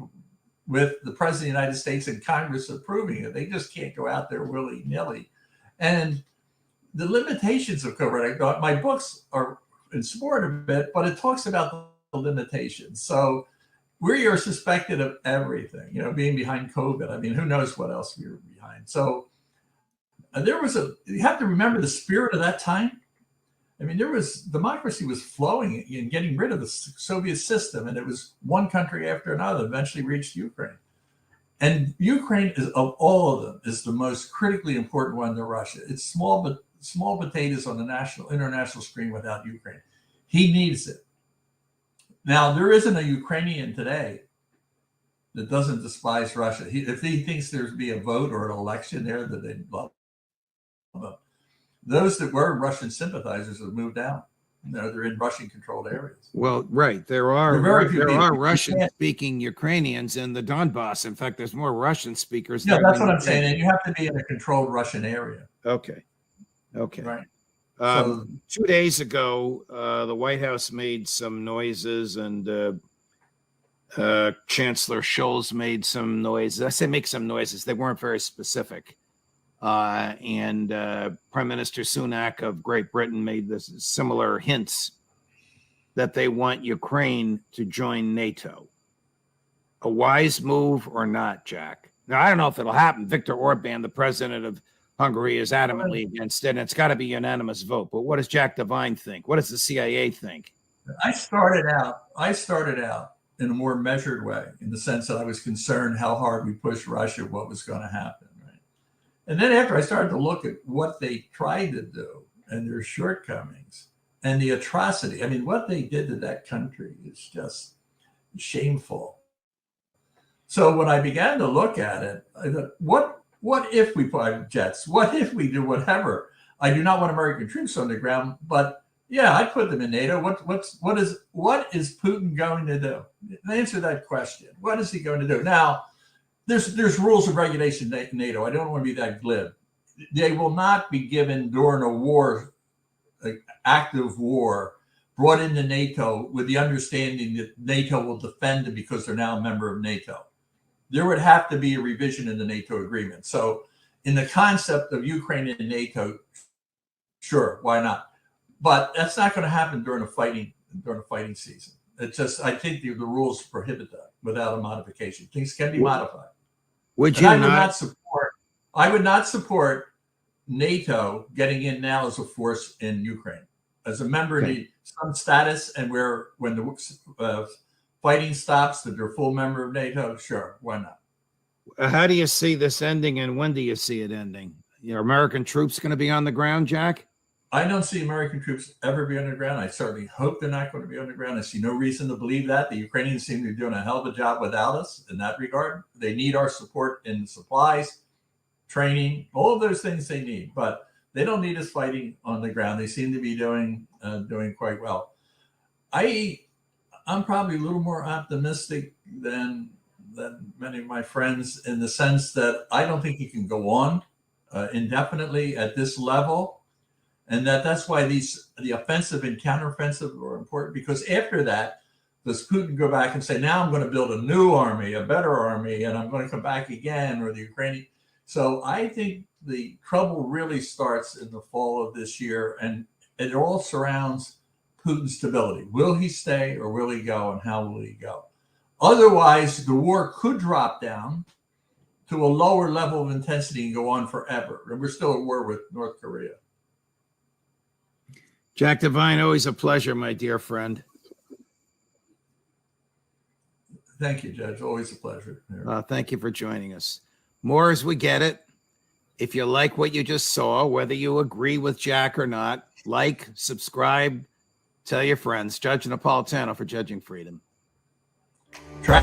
with the president of the United States and Congress approving it. They just can't go out there willy-nilly. And the limitations of covert, my books are in support of it, but it talks about the limitations. So we are suspected of everything, being behind COVID. I mean, who knows what else we were behind. So you have to remember the spirit of that time. I mean, democracy was flowing and getting rid of the Soviet system, and it was one country after another eventually reached Ukraine. And Ukraine is, of all of them, is the most critically important one to Russia. It's small potatoes on the international screen without Ukraine. He needs it. Now, there isn't a Ukrainian today that doesn't despise Russia. If he thinks there's be a vote or an election there that they love, those that were Russian sympathizers have moved out. They're in Russian-controlled areas. Well, right. There are Russian-speaking Ukrainians in the Donbass. In fact, there's more Russian speakers. Yeah, that's what I'm saying. And you have to be in a controlled Russian area. Okay. Right. 2 days ago, the White House made some noises, and Chancellor Scholz made some noises. I say make some noises. They weren't very specific. And Prime Minister Sunak of Great Britain made this similar hints that they want Ukraine to join NATO. A wise move or not, Jack? Now, I don't know if it'll happen. Viktor Orban, the president of Hungary, is adamantly against it, and it's got to be a unanimous vote. But what does Jack Devine think? What does the CIA think? I started out in a more measured way, in the sense that I was concerned how hard we pushed Russia, what was going to happen. And then after I started to look at what they tried to do and their shortcomings and the atrocity, I mean, what they did to that country is just shameful. So when I began to look at it, I thought, what if we put jets? What if we do whatever? I do not want American troops on the ground, but yeah, I'd put them in NATO. What is Putin going to do? Answer that question. What is he going to do? Now, There's rules of regulation in NATO. I don't want to be that glib. They will not be given during a war, active war, brought into NATO with the understanding that NATO will defend them because they're now a member of NATO. There would have to be a revision in the NATO agreement. So in the concept of Ukraine in NATO, sure, why not? But that's not going to happen during a fighting season. It's just, I think the rules prohibit that without a modification. Things can be modified. I would not support NATO getting in now as a force in Ukraine. As a member, need some status, and when the fighting stops, that they're a full member of NATO. Sure, why not? How do you see this ending, and when do you see it ending? American troops going to be on the ground, Jack? I don't see American troops ever be on the ground. I certainly hope they're not going to be on the ground. I see no reason to believe that. The Ukrainians seem to be doing a hell of a job without us in that regard. They need our support in supplies, training, all of those things they need, but they don't need us fighting on the ground. They seem to be doing quite well. I'm probably a little more optimistic than many of my friends, in the sense that I don't think you can go on indefinitely at this level. And that's why the offensive and counteroffensive are important, because after that, does Putin go back and say, now I'm going to build a new army, a better army, and I'm going to come back again, or the Ukrainian. So I think the trouble really starts in the fall of this year, and it all surrounds Putin's stability. Will he stay or will he go, and how will he go? Otherwise, the war could drop down to a lower level of intensity and go on forever. And we're still at war with North Korea. Jack Devine, always a pleasure, my dear friend. Thank you, Judge. Always a pleasure. Thank you for joining us. More as we get it. If you like what you just saw, whether you agree with Jack or not, like, subscribe, tell your friends. Judge Napolitano for Judging Freedom. The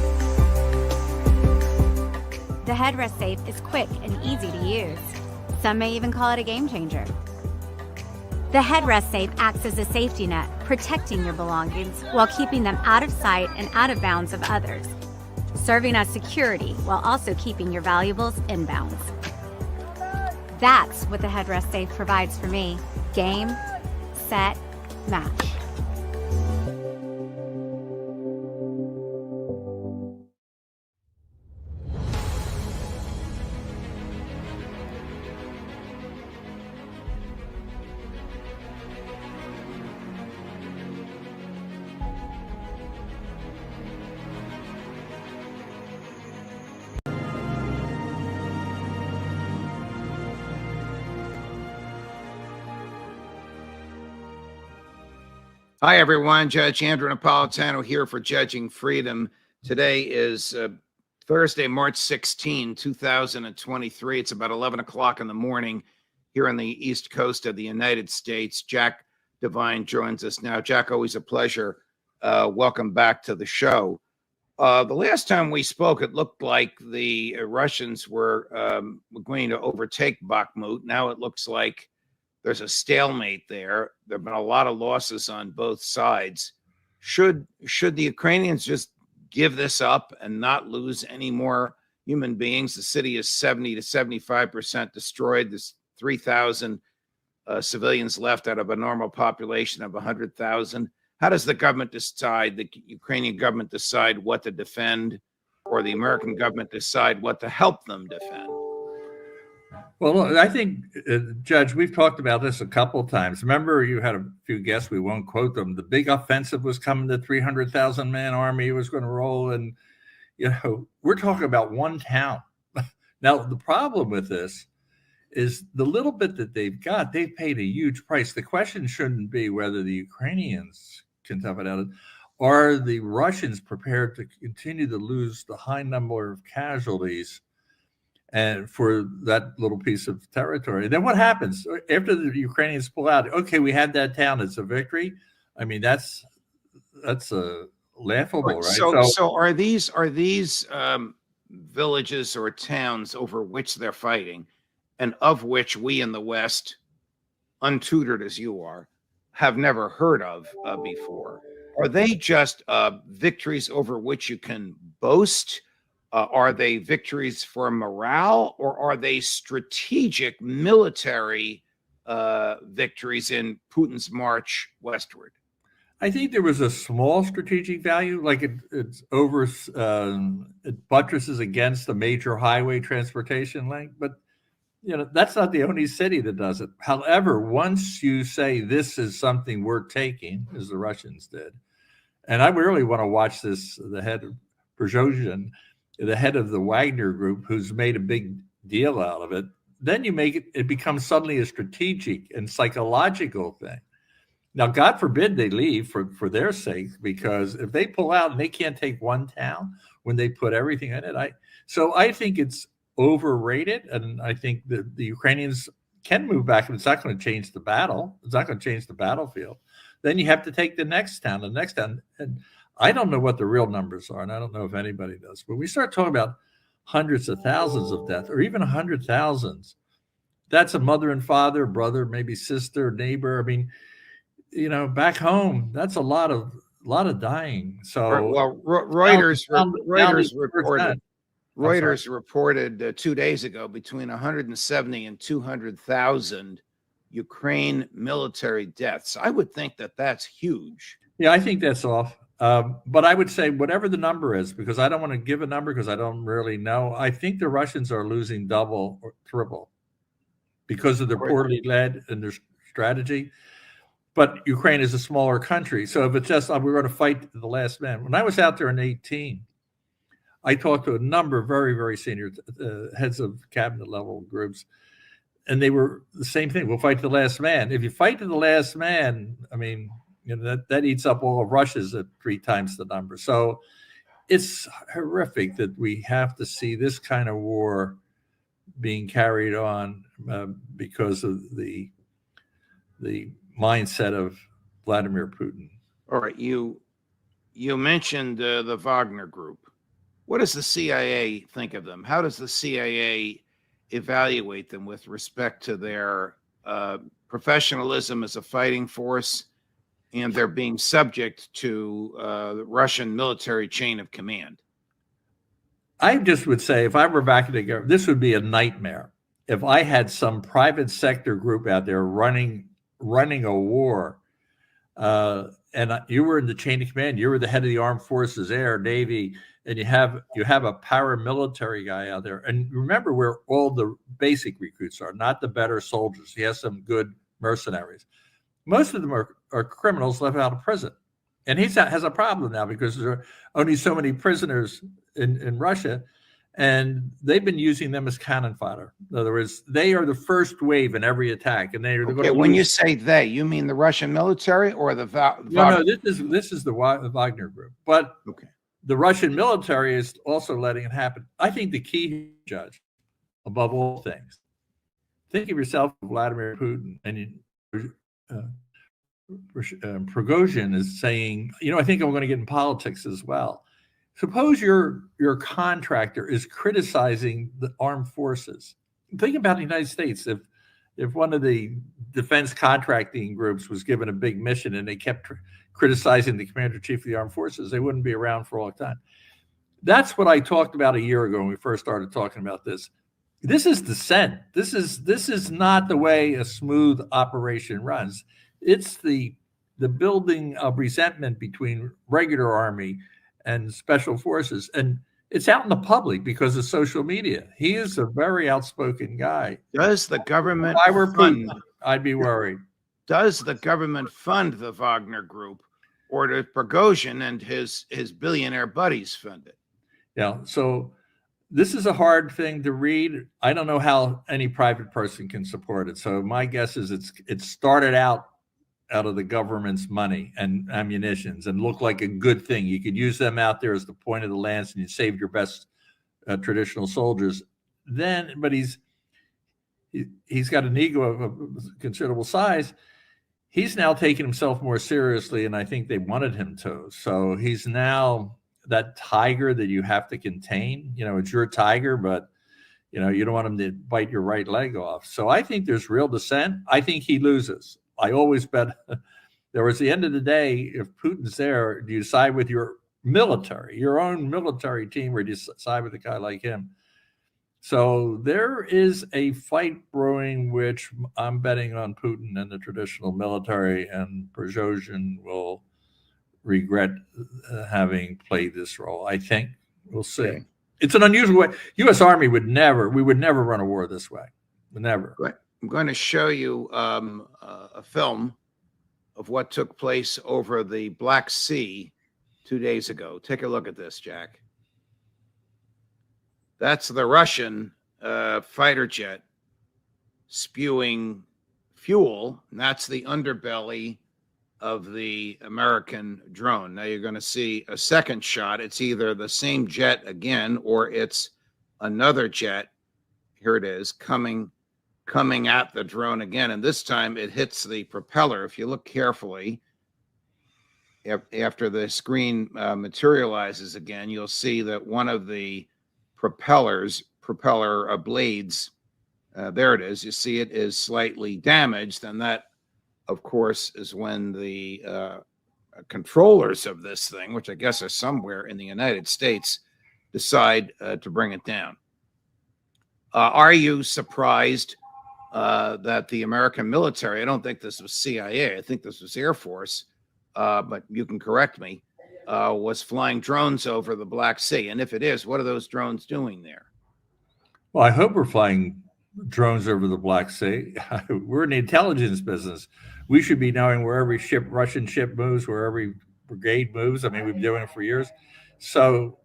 headrest safe is quick and easy to use. Some may even call it a game changer. The headrest safe acts as a safety net, protecting your belongings while keeping them out of sight and out of bounds of others, serving as security while also keeping your valuables in bounds. That's what the headrest safe provides for me. Game, set, match. Hi, everyone. Judge Andrew Napolitano here for Judging Freedom. Today is Thursday, March 16, 2023. It's about 11 o'clock in the morning here on the East Coast of the United States. Jack Devine joins us now. Jack, always a pleasure. Welcome back to the show. The last time we spoke, it looked like the Russians were going to overtake Bakhmut. Now it looks like there's a stalemate there. There have been a lot of losses on both sides. Should the Ukrainians just give this up and not lose any more human beings? The city is 70 to 75% destroyed. There's 3,000 civilians left out of a normal population of 100,000. How does the government decide, the Ukrainian government decide what to defend, or the American government decide what to help them defend? Well, I think, Judge, we've talked about this a couple of times. Remember, you had a few guests, we won't quote them. The big offensive was coming, the 300,000 man army was going to roll. And, we're talking about one town. Now, the problem with this is the little bit that they've got, they've paid a huge price. The question shouldn't be whether the Ukrainians can tough it out. Are the Russians prepared to continue to lose the high number of casualties and for that little piece of territory? Then what happens after the Ukrainians pull out? Okay, we had that town. It's a victory. I mean, that's a laughable, right? So are these villages or towns over which they're fighting, and of which we in the West, untutored as you are, have never heard of before? Are they just victories over which you can boast? Are they victories for morale, or are they strategic military victories in Putin's march westward? I think there was a small strategic value, like it's over, it buttresses against the major highway transportation link, but that's not the only city that does it. However, once you say this is something we're taking, as the Russians did, and I really want to watch this, the head of Prigozhin, the head of the Wagner group, who's made a big deal out of it, then you make it becomes suddenly a strategic and psychological thing. Now, God forbid they leave for their sake, because if they pull out and they can't take one town when they put everything in it, I think it's overrated, and I think that the Ukrainians can move back, and it's not going to change the battle. It's not going to change the battlefield. Then you have to take the next town, and I don't know what the real numbers are, and I don't know if anybody does, but we start talking about hundreds of thousands of deaths, or even 100,000. That's a mother and father, brother, maybe sister, neighbor. I mean, back home, that's a lot of dying. So, well, Reuters reported 2 days ago between 170 and 200,000 Ukraine military deaths. I would think that that's huge. Yeah, I think that's off. But I would say whatever the number is, because I don't want to give a number because I don't really know. I think the Russians are losing double or triple because of their poorly led and their strategy. but Ukraine is a smaller country. So if it's just, we're going to fight to the last man. When I was out there in 2018, I talked to a number of very, very senior heads of cabinet level groups, and they were the same thing. We'll fight to the last man. If you fight to the last man, I mean, that eats up all of Russia's at 3 times the number. So it's horrific that we have to see this kind of war being carried on because of the mindset of Vladimir Putin. All right, you mentioned the Wagner Group. What does the CIA think of them? How does the CIA evaluate them with respect to their professionalism as a fighting force and their being subject to the Russian military chain of command? I just would say, if I were back in the government, this would be a nightmare. If I had some private sector group out there running a war, and you were in the chain of command, you were the head of the armed forces, air, navy, and you have a paramilitary guy out there. And remember where all the basic recruits are, not the better soldiers. He has some good mercenaries. Most of them are criminals left out of prison. And he has a problem now because there are only so many prisoners in Russia, and they've been using them as cannon fodder. In other words, they are the first wave in every attack, and they're going to when you say they, you mean the Russian military or the No, this is the Wagner Group, but okay. The Russian military is also letting it happen. I think the key, Judge, above all things, think of yourself, Vladimir Putin, and Prigozhin is saying, I think I'm going to get in politics as well. Suppose your contractor is criticizing the armed forces. Think about the United States. If one of the defense contracting groups was given a big mission and they kept criticizing the commander-in-chief of the armed forces, they wouldn't be around for a long time. That's what I talked about a year ago when we first started talking about this. This is dissent. This is not the way a smooth operation runs. It's the building of resentment between regular army and special forces. And it's out in the public because of social media. He is a very outspoken guy. Does the government if I were Putin, I'd be worried. Does the government fund the Wagner Group, or does Prigozhin and his billionaire buddies fund it? Yeah, so this is a hard thing to read. I don't know how any private person can support it. So my guess is it started out of the government's money and ammunitions and looked like a good thing. You could use them out there as the point of the lance, and you saved your best traditional soldiers. But he's got an ego of considerable size. He's now taking himself more seriously, and I think they wanted him to. So he's now that tiger that you have to contain. It's your tiger, but you don't want him to bite your right leg off. So I think there's real dissent. I think he loses. I always bet there was the end of the day, if Putin's there, do you side with your military, your own military team, or do you side with a guy like him? So there is a fight brewing, which I'm betting on Putin and the traditional military, and Prigozhin will regret having played this role. I think we'll see. Okay. It's an unusual way. U.S. Army would never run a war this way. Never. Right. I'm going to show you a film of what took place over the Black Sea 2 days ago. Take a look at this, Jack. That's the Russian fighter jet spewing fuel, and that's the underbelly of the American drone. Now you're going to see a second shot. It's either the same jet again, or it's another jet. Here it is, coming at the drone again, and this time it hits the propeller. If you look carefully, after the screen materializes again, you'll see that one of the propeller blades, there it is, you see it is slightly damaged, and that, of course, is when the controllers of this thing, which I guess are somewhere in the United States, decide to bring it down. Are you surprised that the American military, I don't think this was CIA, I think this was Air Force, but you can correct me, was flying drones over the Black Sea? And if it is, what are those drones doing there? Well, I hope we're flying drones over the Black Sea. We're in the intelligence business. We should be knowing where every Russian ship moves, where every brigade moves. I mean, we've been doing it for years. So,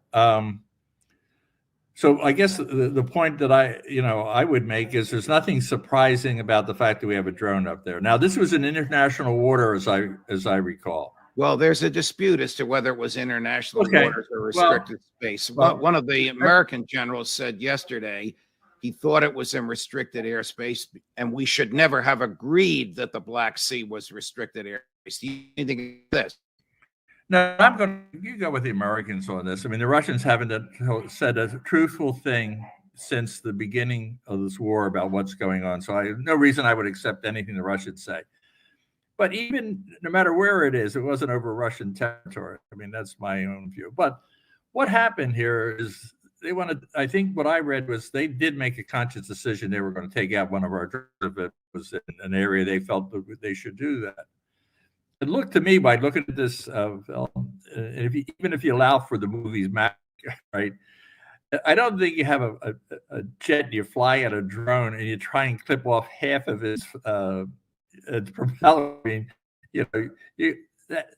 so I guess the point that I would make is there's nothing surprising about the fact that we have a drone up there. Now, this was an international water, as I recall. Well, there's a dispute as to whether it was international waters or restricted space. One of the American generals said yesterday he thought it was in restricted airspace, and we should never have agreed that the Black Sea was restricted airspace. Do you think of this? No, you go with the Americans on this. I mean, the Russians haven't said a truthful thing since the beginning of this war about what's going on. So I have no reason I would accept anything the Russians say. But even no matter where it is, it wasn't over Russian territory. I mean, that's my own view. But what happened here is they wanted, I think what I read was they did make a conscious decision they were going to take out one of our drones if it was in an area they felt that they should do that. It looked to me, by looking at this film, even if you allow for the movie's magic, right? I don't think you have a jet and you fly at a drone and you try and clip off half of its propeller. I mean,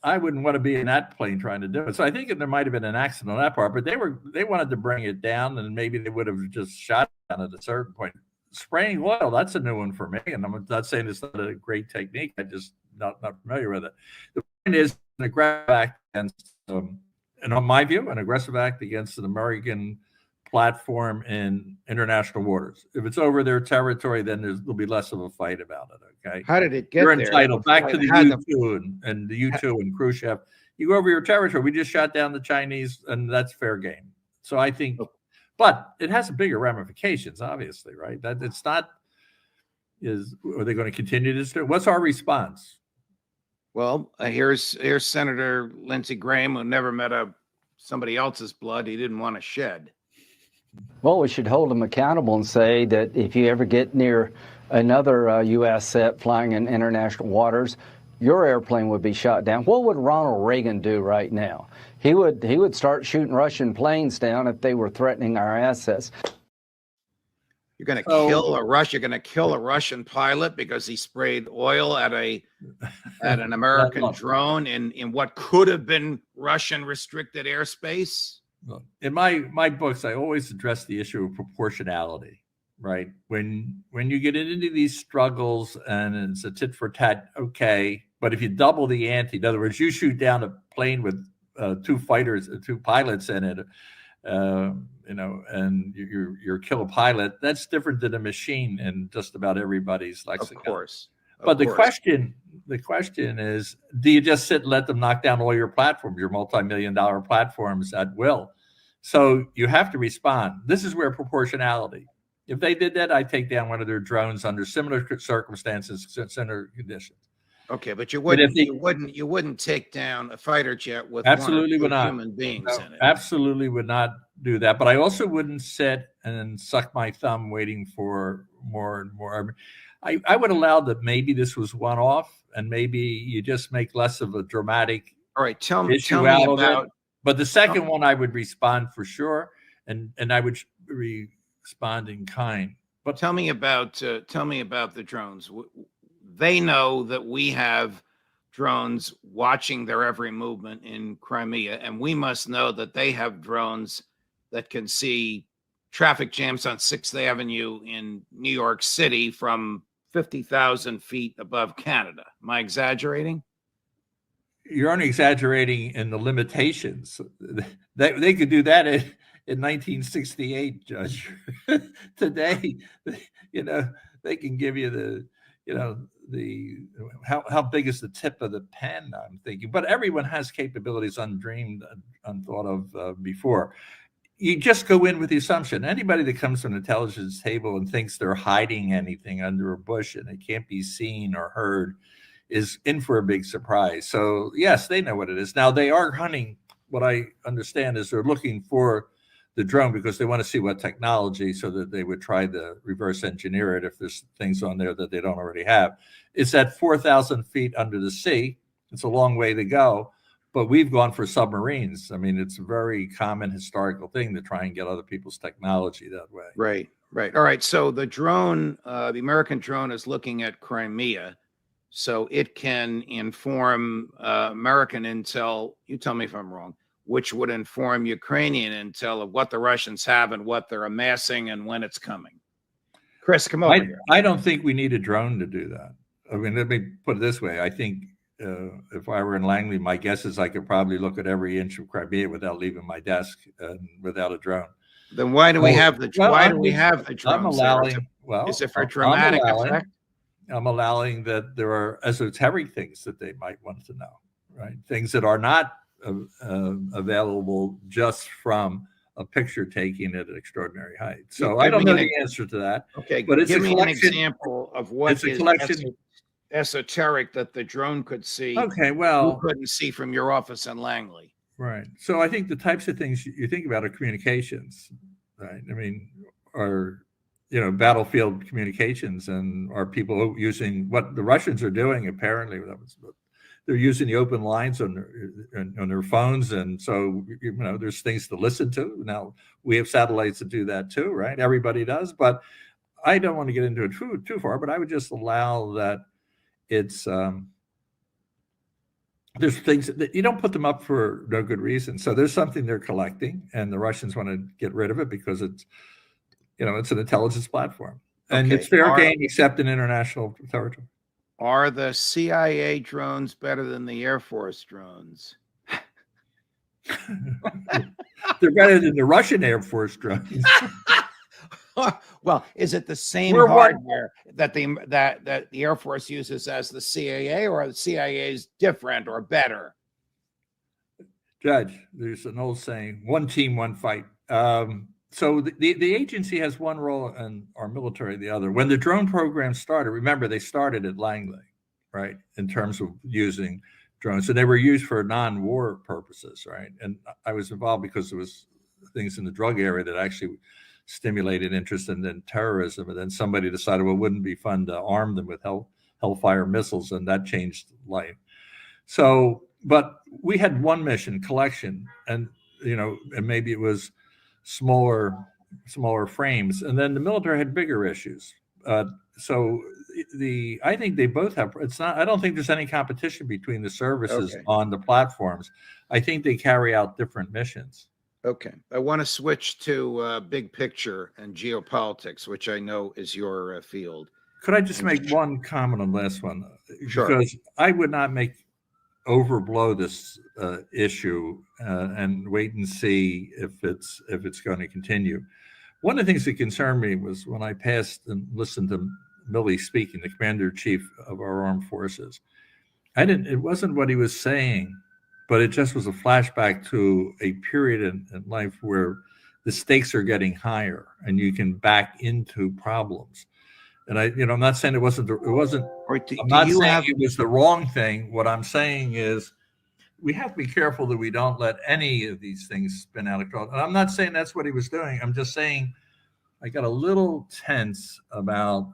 I wouldn't want to be in that plane trying to do it. So I think there might have been an accident on that part, but they wanted to bring it down, and maybe they would have just shot down at a certain point. Spraying oil, that's a new one for me, and I'm not saying it's not a great technique. I just not familiar with it. The point is an aggressive act against, and on my view, an aggressive act against an American platform in international waters. If it's over their territory, then there'll be less of a fight about it. Okay. How did it get You're there? entitled back to the U-2 and the U-2 and Khrushchev. You go over your territory. We just shot down the Chinese, and that's fair game. So I think, but it has bigger ramifications, obviously, right? That it's not. Are they going to continue this? What's our response? Well, here's Senator Lindsey Graham, who never met somebody else's blood he didn't want to shed. Well, we should hold them accountable and say that if you ever get near another U.S. set flying in international waters, your airplane would be shot down. What would Ronald Reagan do right now? He would start shooting Russian planes down if they were threatening our assets. You're going to kill a Russian. You're going to kill a Russian pilot because he sprayed oil at an American drone in what could have been Russian restricted airspace. In my books, I always address the issue of proportionality. Right, when you get into these struggles and it's a tit for tat, okay. But if you double the ante, in other words, you shoot down a plane with two pilots in it, and you kill a pilot, that's different than a machine in just about everybody's lexicon. Of course. But the question is, do you just sit and let them knock down all your platforms, your multi-million-dollar platforms at will? So you have to respond. This is where proportionality. If they did that, I'd take down one of their drones under similar circumstances, similar conditions. Okay, but you wouldn't take down a fighter jet with absolutely one or two would not. human beings in it. Absolutely would not do that. But I also wouldn't sit and suck my thumb waiting for more and more. I would allow that maybe this was one off, and maybe you just make less of a dramatic All right, tell me about it. But the second one, I would respond for sure, and I would respond in kind. But tell me about the drones. They know that we have drones watching their every movement in Crimea, and we must know that they have drones that can see traffic jams on 6th Avenue in New York City from 50,000 feet above Canada. Am I exaggerating? You're only exaggerating in the limitations. They could do that in 1968, Judge. Today, they can give you how big is the tip of the pen, I'm thinking. But everyone has capabilities undreamed, unthought of before. You just go in with the assumption. Anybody that comes to an intelligence table and thinks they're hiding anything under a bush and it can't be seen or heard is in for a big surprise. So yes, they know what it is. Now they are hunting. What I understand is they're looking for the drone because they want to see what technology, so that they would try to reverse engineer it if there's things on there that they don't already have. It's at 4,000 feet under the sea. It's a long way to go, but we've gone for submarines. I mean, it's a very common historical thing to try and get other people's technology that way. Right, right. All right. So the drone, the American drone is looking at Crimea, so it can inform American intel. You tell me if I'm wrong, which would inform Ukrainian intel of what the Russians have and what they're amassing and when it's coming. Chris, come over here. I don't think we need a drone to do that. I mean, let me put it this way. I think if I were in Langley, my guess is I could probably look at every inch of Crimea without leaving my desk and without a drone. Then why do we have the drones? I'm allowing. Well, is it for dramatic effect? I'm allowing that there are esoteric things that they might want to know, right? Things that are not available just from a picture taking at an extraordinary height. So I don't know the answer to that. Okay, but it's give me an example of what is esoteric that the drone could see. Okay, well, you couldn't see from your office in Langley. Right. So I think the types of things you think about are communications, right? I mean, are battlefield communications, and are people using what the Russians are doing? Apparently, they're using the open lines on their phones, and so there's things to listen to. Now we have satellites that do that too, right? Everybody does, but I don't want to get into it too far. But I would just allow that it's there's things that you don't put them up for no good reason. So there's something they're collecting, and the Russians want to get rid of it because it's it's an intelligence platform, and it's fair game except in international territory. Are the CIA drones better than the Air Force drones? They're better than the Russian Air Force drones. Well, is it the same hardware that the Air Force uses as the CIA, or are the CIA's different or better? Judge, there's an old saying: one team, one fight. So the agency has one role and our military the other. When the drone program started, remember they started at Langley, right? In terms of using drones, so they were used for non-war purposes, right? And I was involved because there was things in the drug area that actually stimulated interest in then terrorism. And then somebody decided, well, it wouldn't be fun to arm them with Hellfire missiles, and that changed life. So, but we had one mission, collection, and and maybe it was smaller frames, and then the military had bigger issues. So I think they both have. It's not. I don't think there's any competition between the services on the platforms. I think they carry out different missions. Okay, I want to switch to big picture and geopolitics, which I know is your field. Could I just make one comment on the last one? Sure. Because I would not overblow this issue and wait and see if it's going to continue. One of the things that concerned me was when I passed and listened to Milley speaking, the commander-in-chief of our armed forces. It wasn't what he was saying, but it just was a flashback to a period in life where the stakes are getting higher and you can back into problems. And I'm not saying it was the wrong thing. What I'm saying is we have to be careful that we don't let any of these things spin out of control. And I'm not saying that's what he was doing. I'm just saying I got a little tense about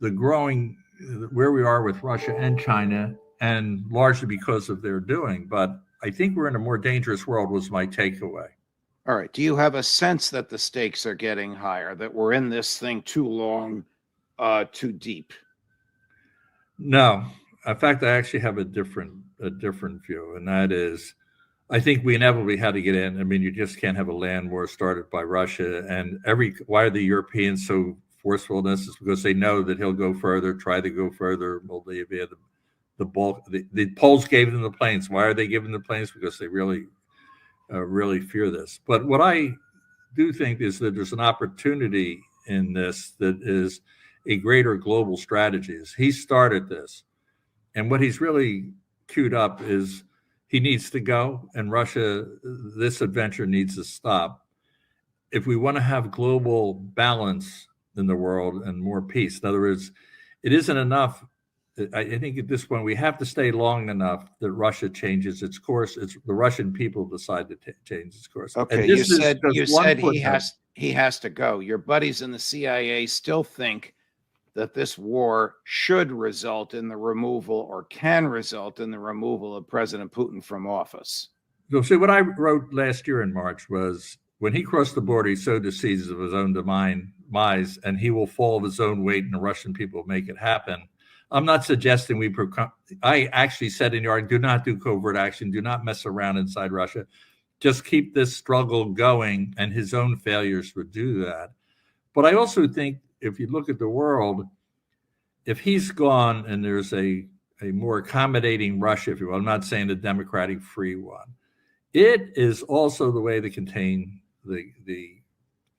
the growing, where we are with Russia and China, and largely because of their doing. But I think we're in a more dangerous world was my takeaway. All right. Do you have a sense that the stakes are getting higher, that we're in this thing too long, too deep? No. In fact, I actually have a different view, and that is, I think we inevitably had to get in. I mean, you just can't have a land war started by Russia. And why are the Europeans so forceful in this? Is because they know that he'll go further, try to go further. Moldavia, the bulk, the Poles gave them the planes. Why are they giving the planes? Because they really fear this. But what I do think is that there's an opportunity in this that is a greater global strategy. He started this, and what he's really queued up is he needs to go, and Russia, this adventure needs to stop. If we want to have global balance in the world and more peace, in other words, it isn't enough. I think at this point we have to stay long enough that Russia changes its course. It's the Russian people decide to change its course. Okay, you said he has to go. Your buddies in the CIA still think that this war should result in the removal or can result in the removal of President Putin from office? So see, what I wrote last year in March was, when he crossed the border, he sowed the seeds of his own demise, and he will fall of his own weight, and the Russian people will make it happen. I'm not suggesting I actually said in the article, do not do covert action, do not mess around inside Russia. Just keep this struggle going, and his own failures would do that. But I also think if you look at the world, if he's gone and there's a more accommodating Russia, if you will, I'm not saying a democratic free one, it is also the way to contain the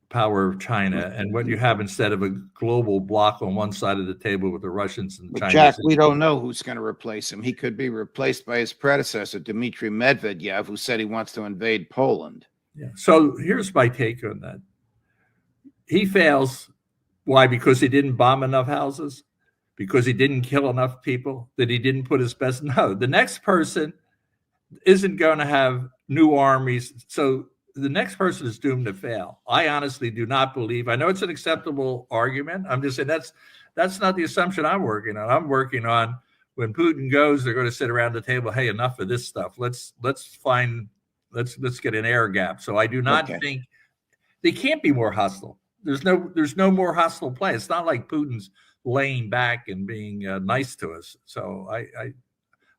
power of China and what you have instead of a global bloc on one side of the table with the Russians and the Chinese. Jack, we don't know who's going to replace him. He could be replaced by his predecessor, Dmitry Medvedev, who said he wants to invade Poland. Yeah. So here's my take on that. He fails. Why? Because he didn't bomb enough houses? Because he didn't kill enough people? That he didn't put his best? No. The next person isn't going to have new armies. So the next person is doomed to fail. I honestly do not believe. I know it's an acceptable argument. I'm just saying that's not the assumption I'm working on. I'm working on, when Putin goes, they're going to sit around the table. Hey, enough of this stuff. Let's get an air gap. So I do not think they can't be more hostile. There's no more hostile play. It's not like Putin's laying back and being nice to us. So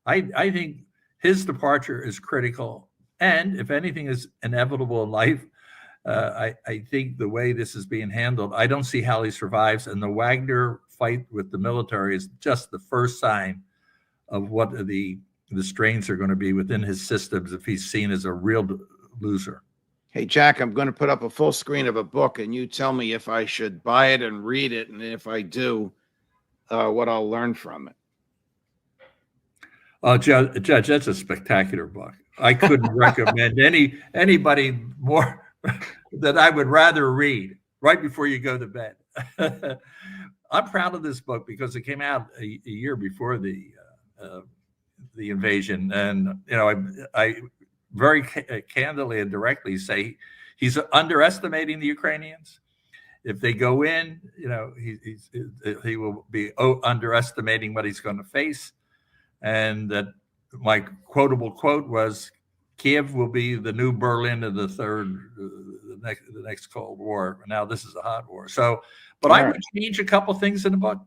I think his departure is critical. And if anything is inevitable in life, I think the way this is being handled, I don't see how he survives. And the Wagner fight with the military is just the first sign of what the strains are going to be within his systems if he's seen as a real loser. Hey, Jack, I'm going to put up a full screen of a book, and you tell me if I should buy it and read it, and if I do, what I'll learn from it. Judge, that's a spectacular book. I couldn't recommend anybody more that I would rather read right before you go to bed. I'm proud of this book because it came out a year before the invasion, and I very candidly and directly say he's underestimating the Ukrainians. If they go in, he will be underestimating what he's going to face. And that my quotable quote was, Kiev will be the new Berlin of the next Cold War. Now this is a hot war. So, but I would change a couple things in the book.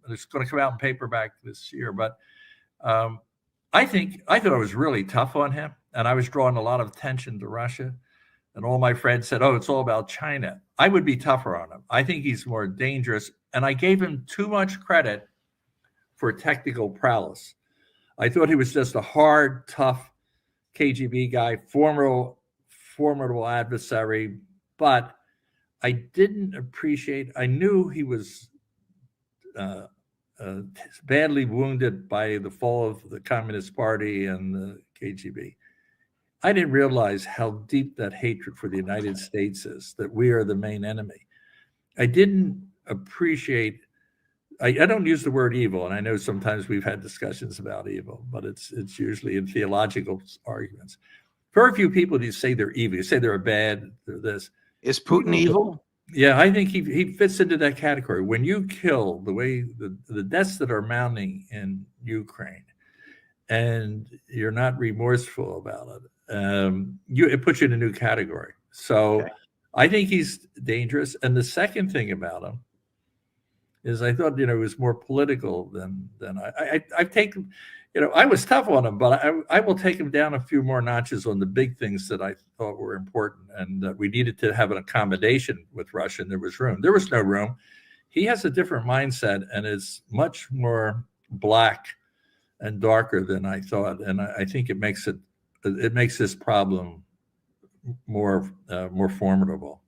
It's going to come out in paperback this year. But I thought I was really tough on him, and I was drawing a lot of attention to Russia. And all my friends said, "Oh, it's all about China." I would be tougher on him. I think he's more dangerous, and I gave him too much credit for technical prowess. I thought he was just a hard, tough KGB guy, formidable adversary, but I didn't appreciate. I knew he was badly wounded by the fall of the Communist Party and the KGB. I didn't realize how deep that hatred for the United States is, that we are the main enemy. I didn't appreciate. I don't use the word evil, and I know sometimes we've had discussions about evil, but it's usually in theological arguments. Very few people do say they're evil. You say they're bad, they're this. Is Putin evil? Yeah, I think he fits into that category. When you kill the way the deaths that are mounting in Ukraine, and you're not remorseful about it, it puts you in a new category. So I think he's dangerous. And the second thing about him is I thought, he was more political than I've taken, I was tough on him, but I will take him down a few more notches on the big things that I thought were important. And we needed to have an accommodation with Russia, and there was room. There was no room. He has a different mindset and is much more black and darker than I thought. And I think it makes this problem more formidable.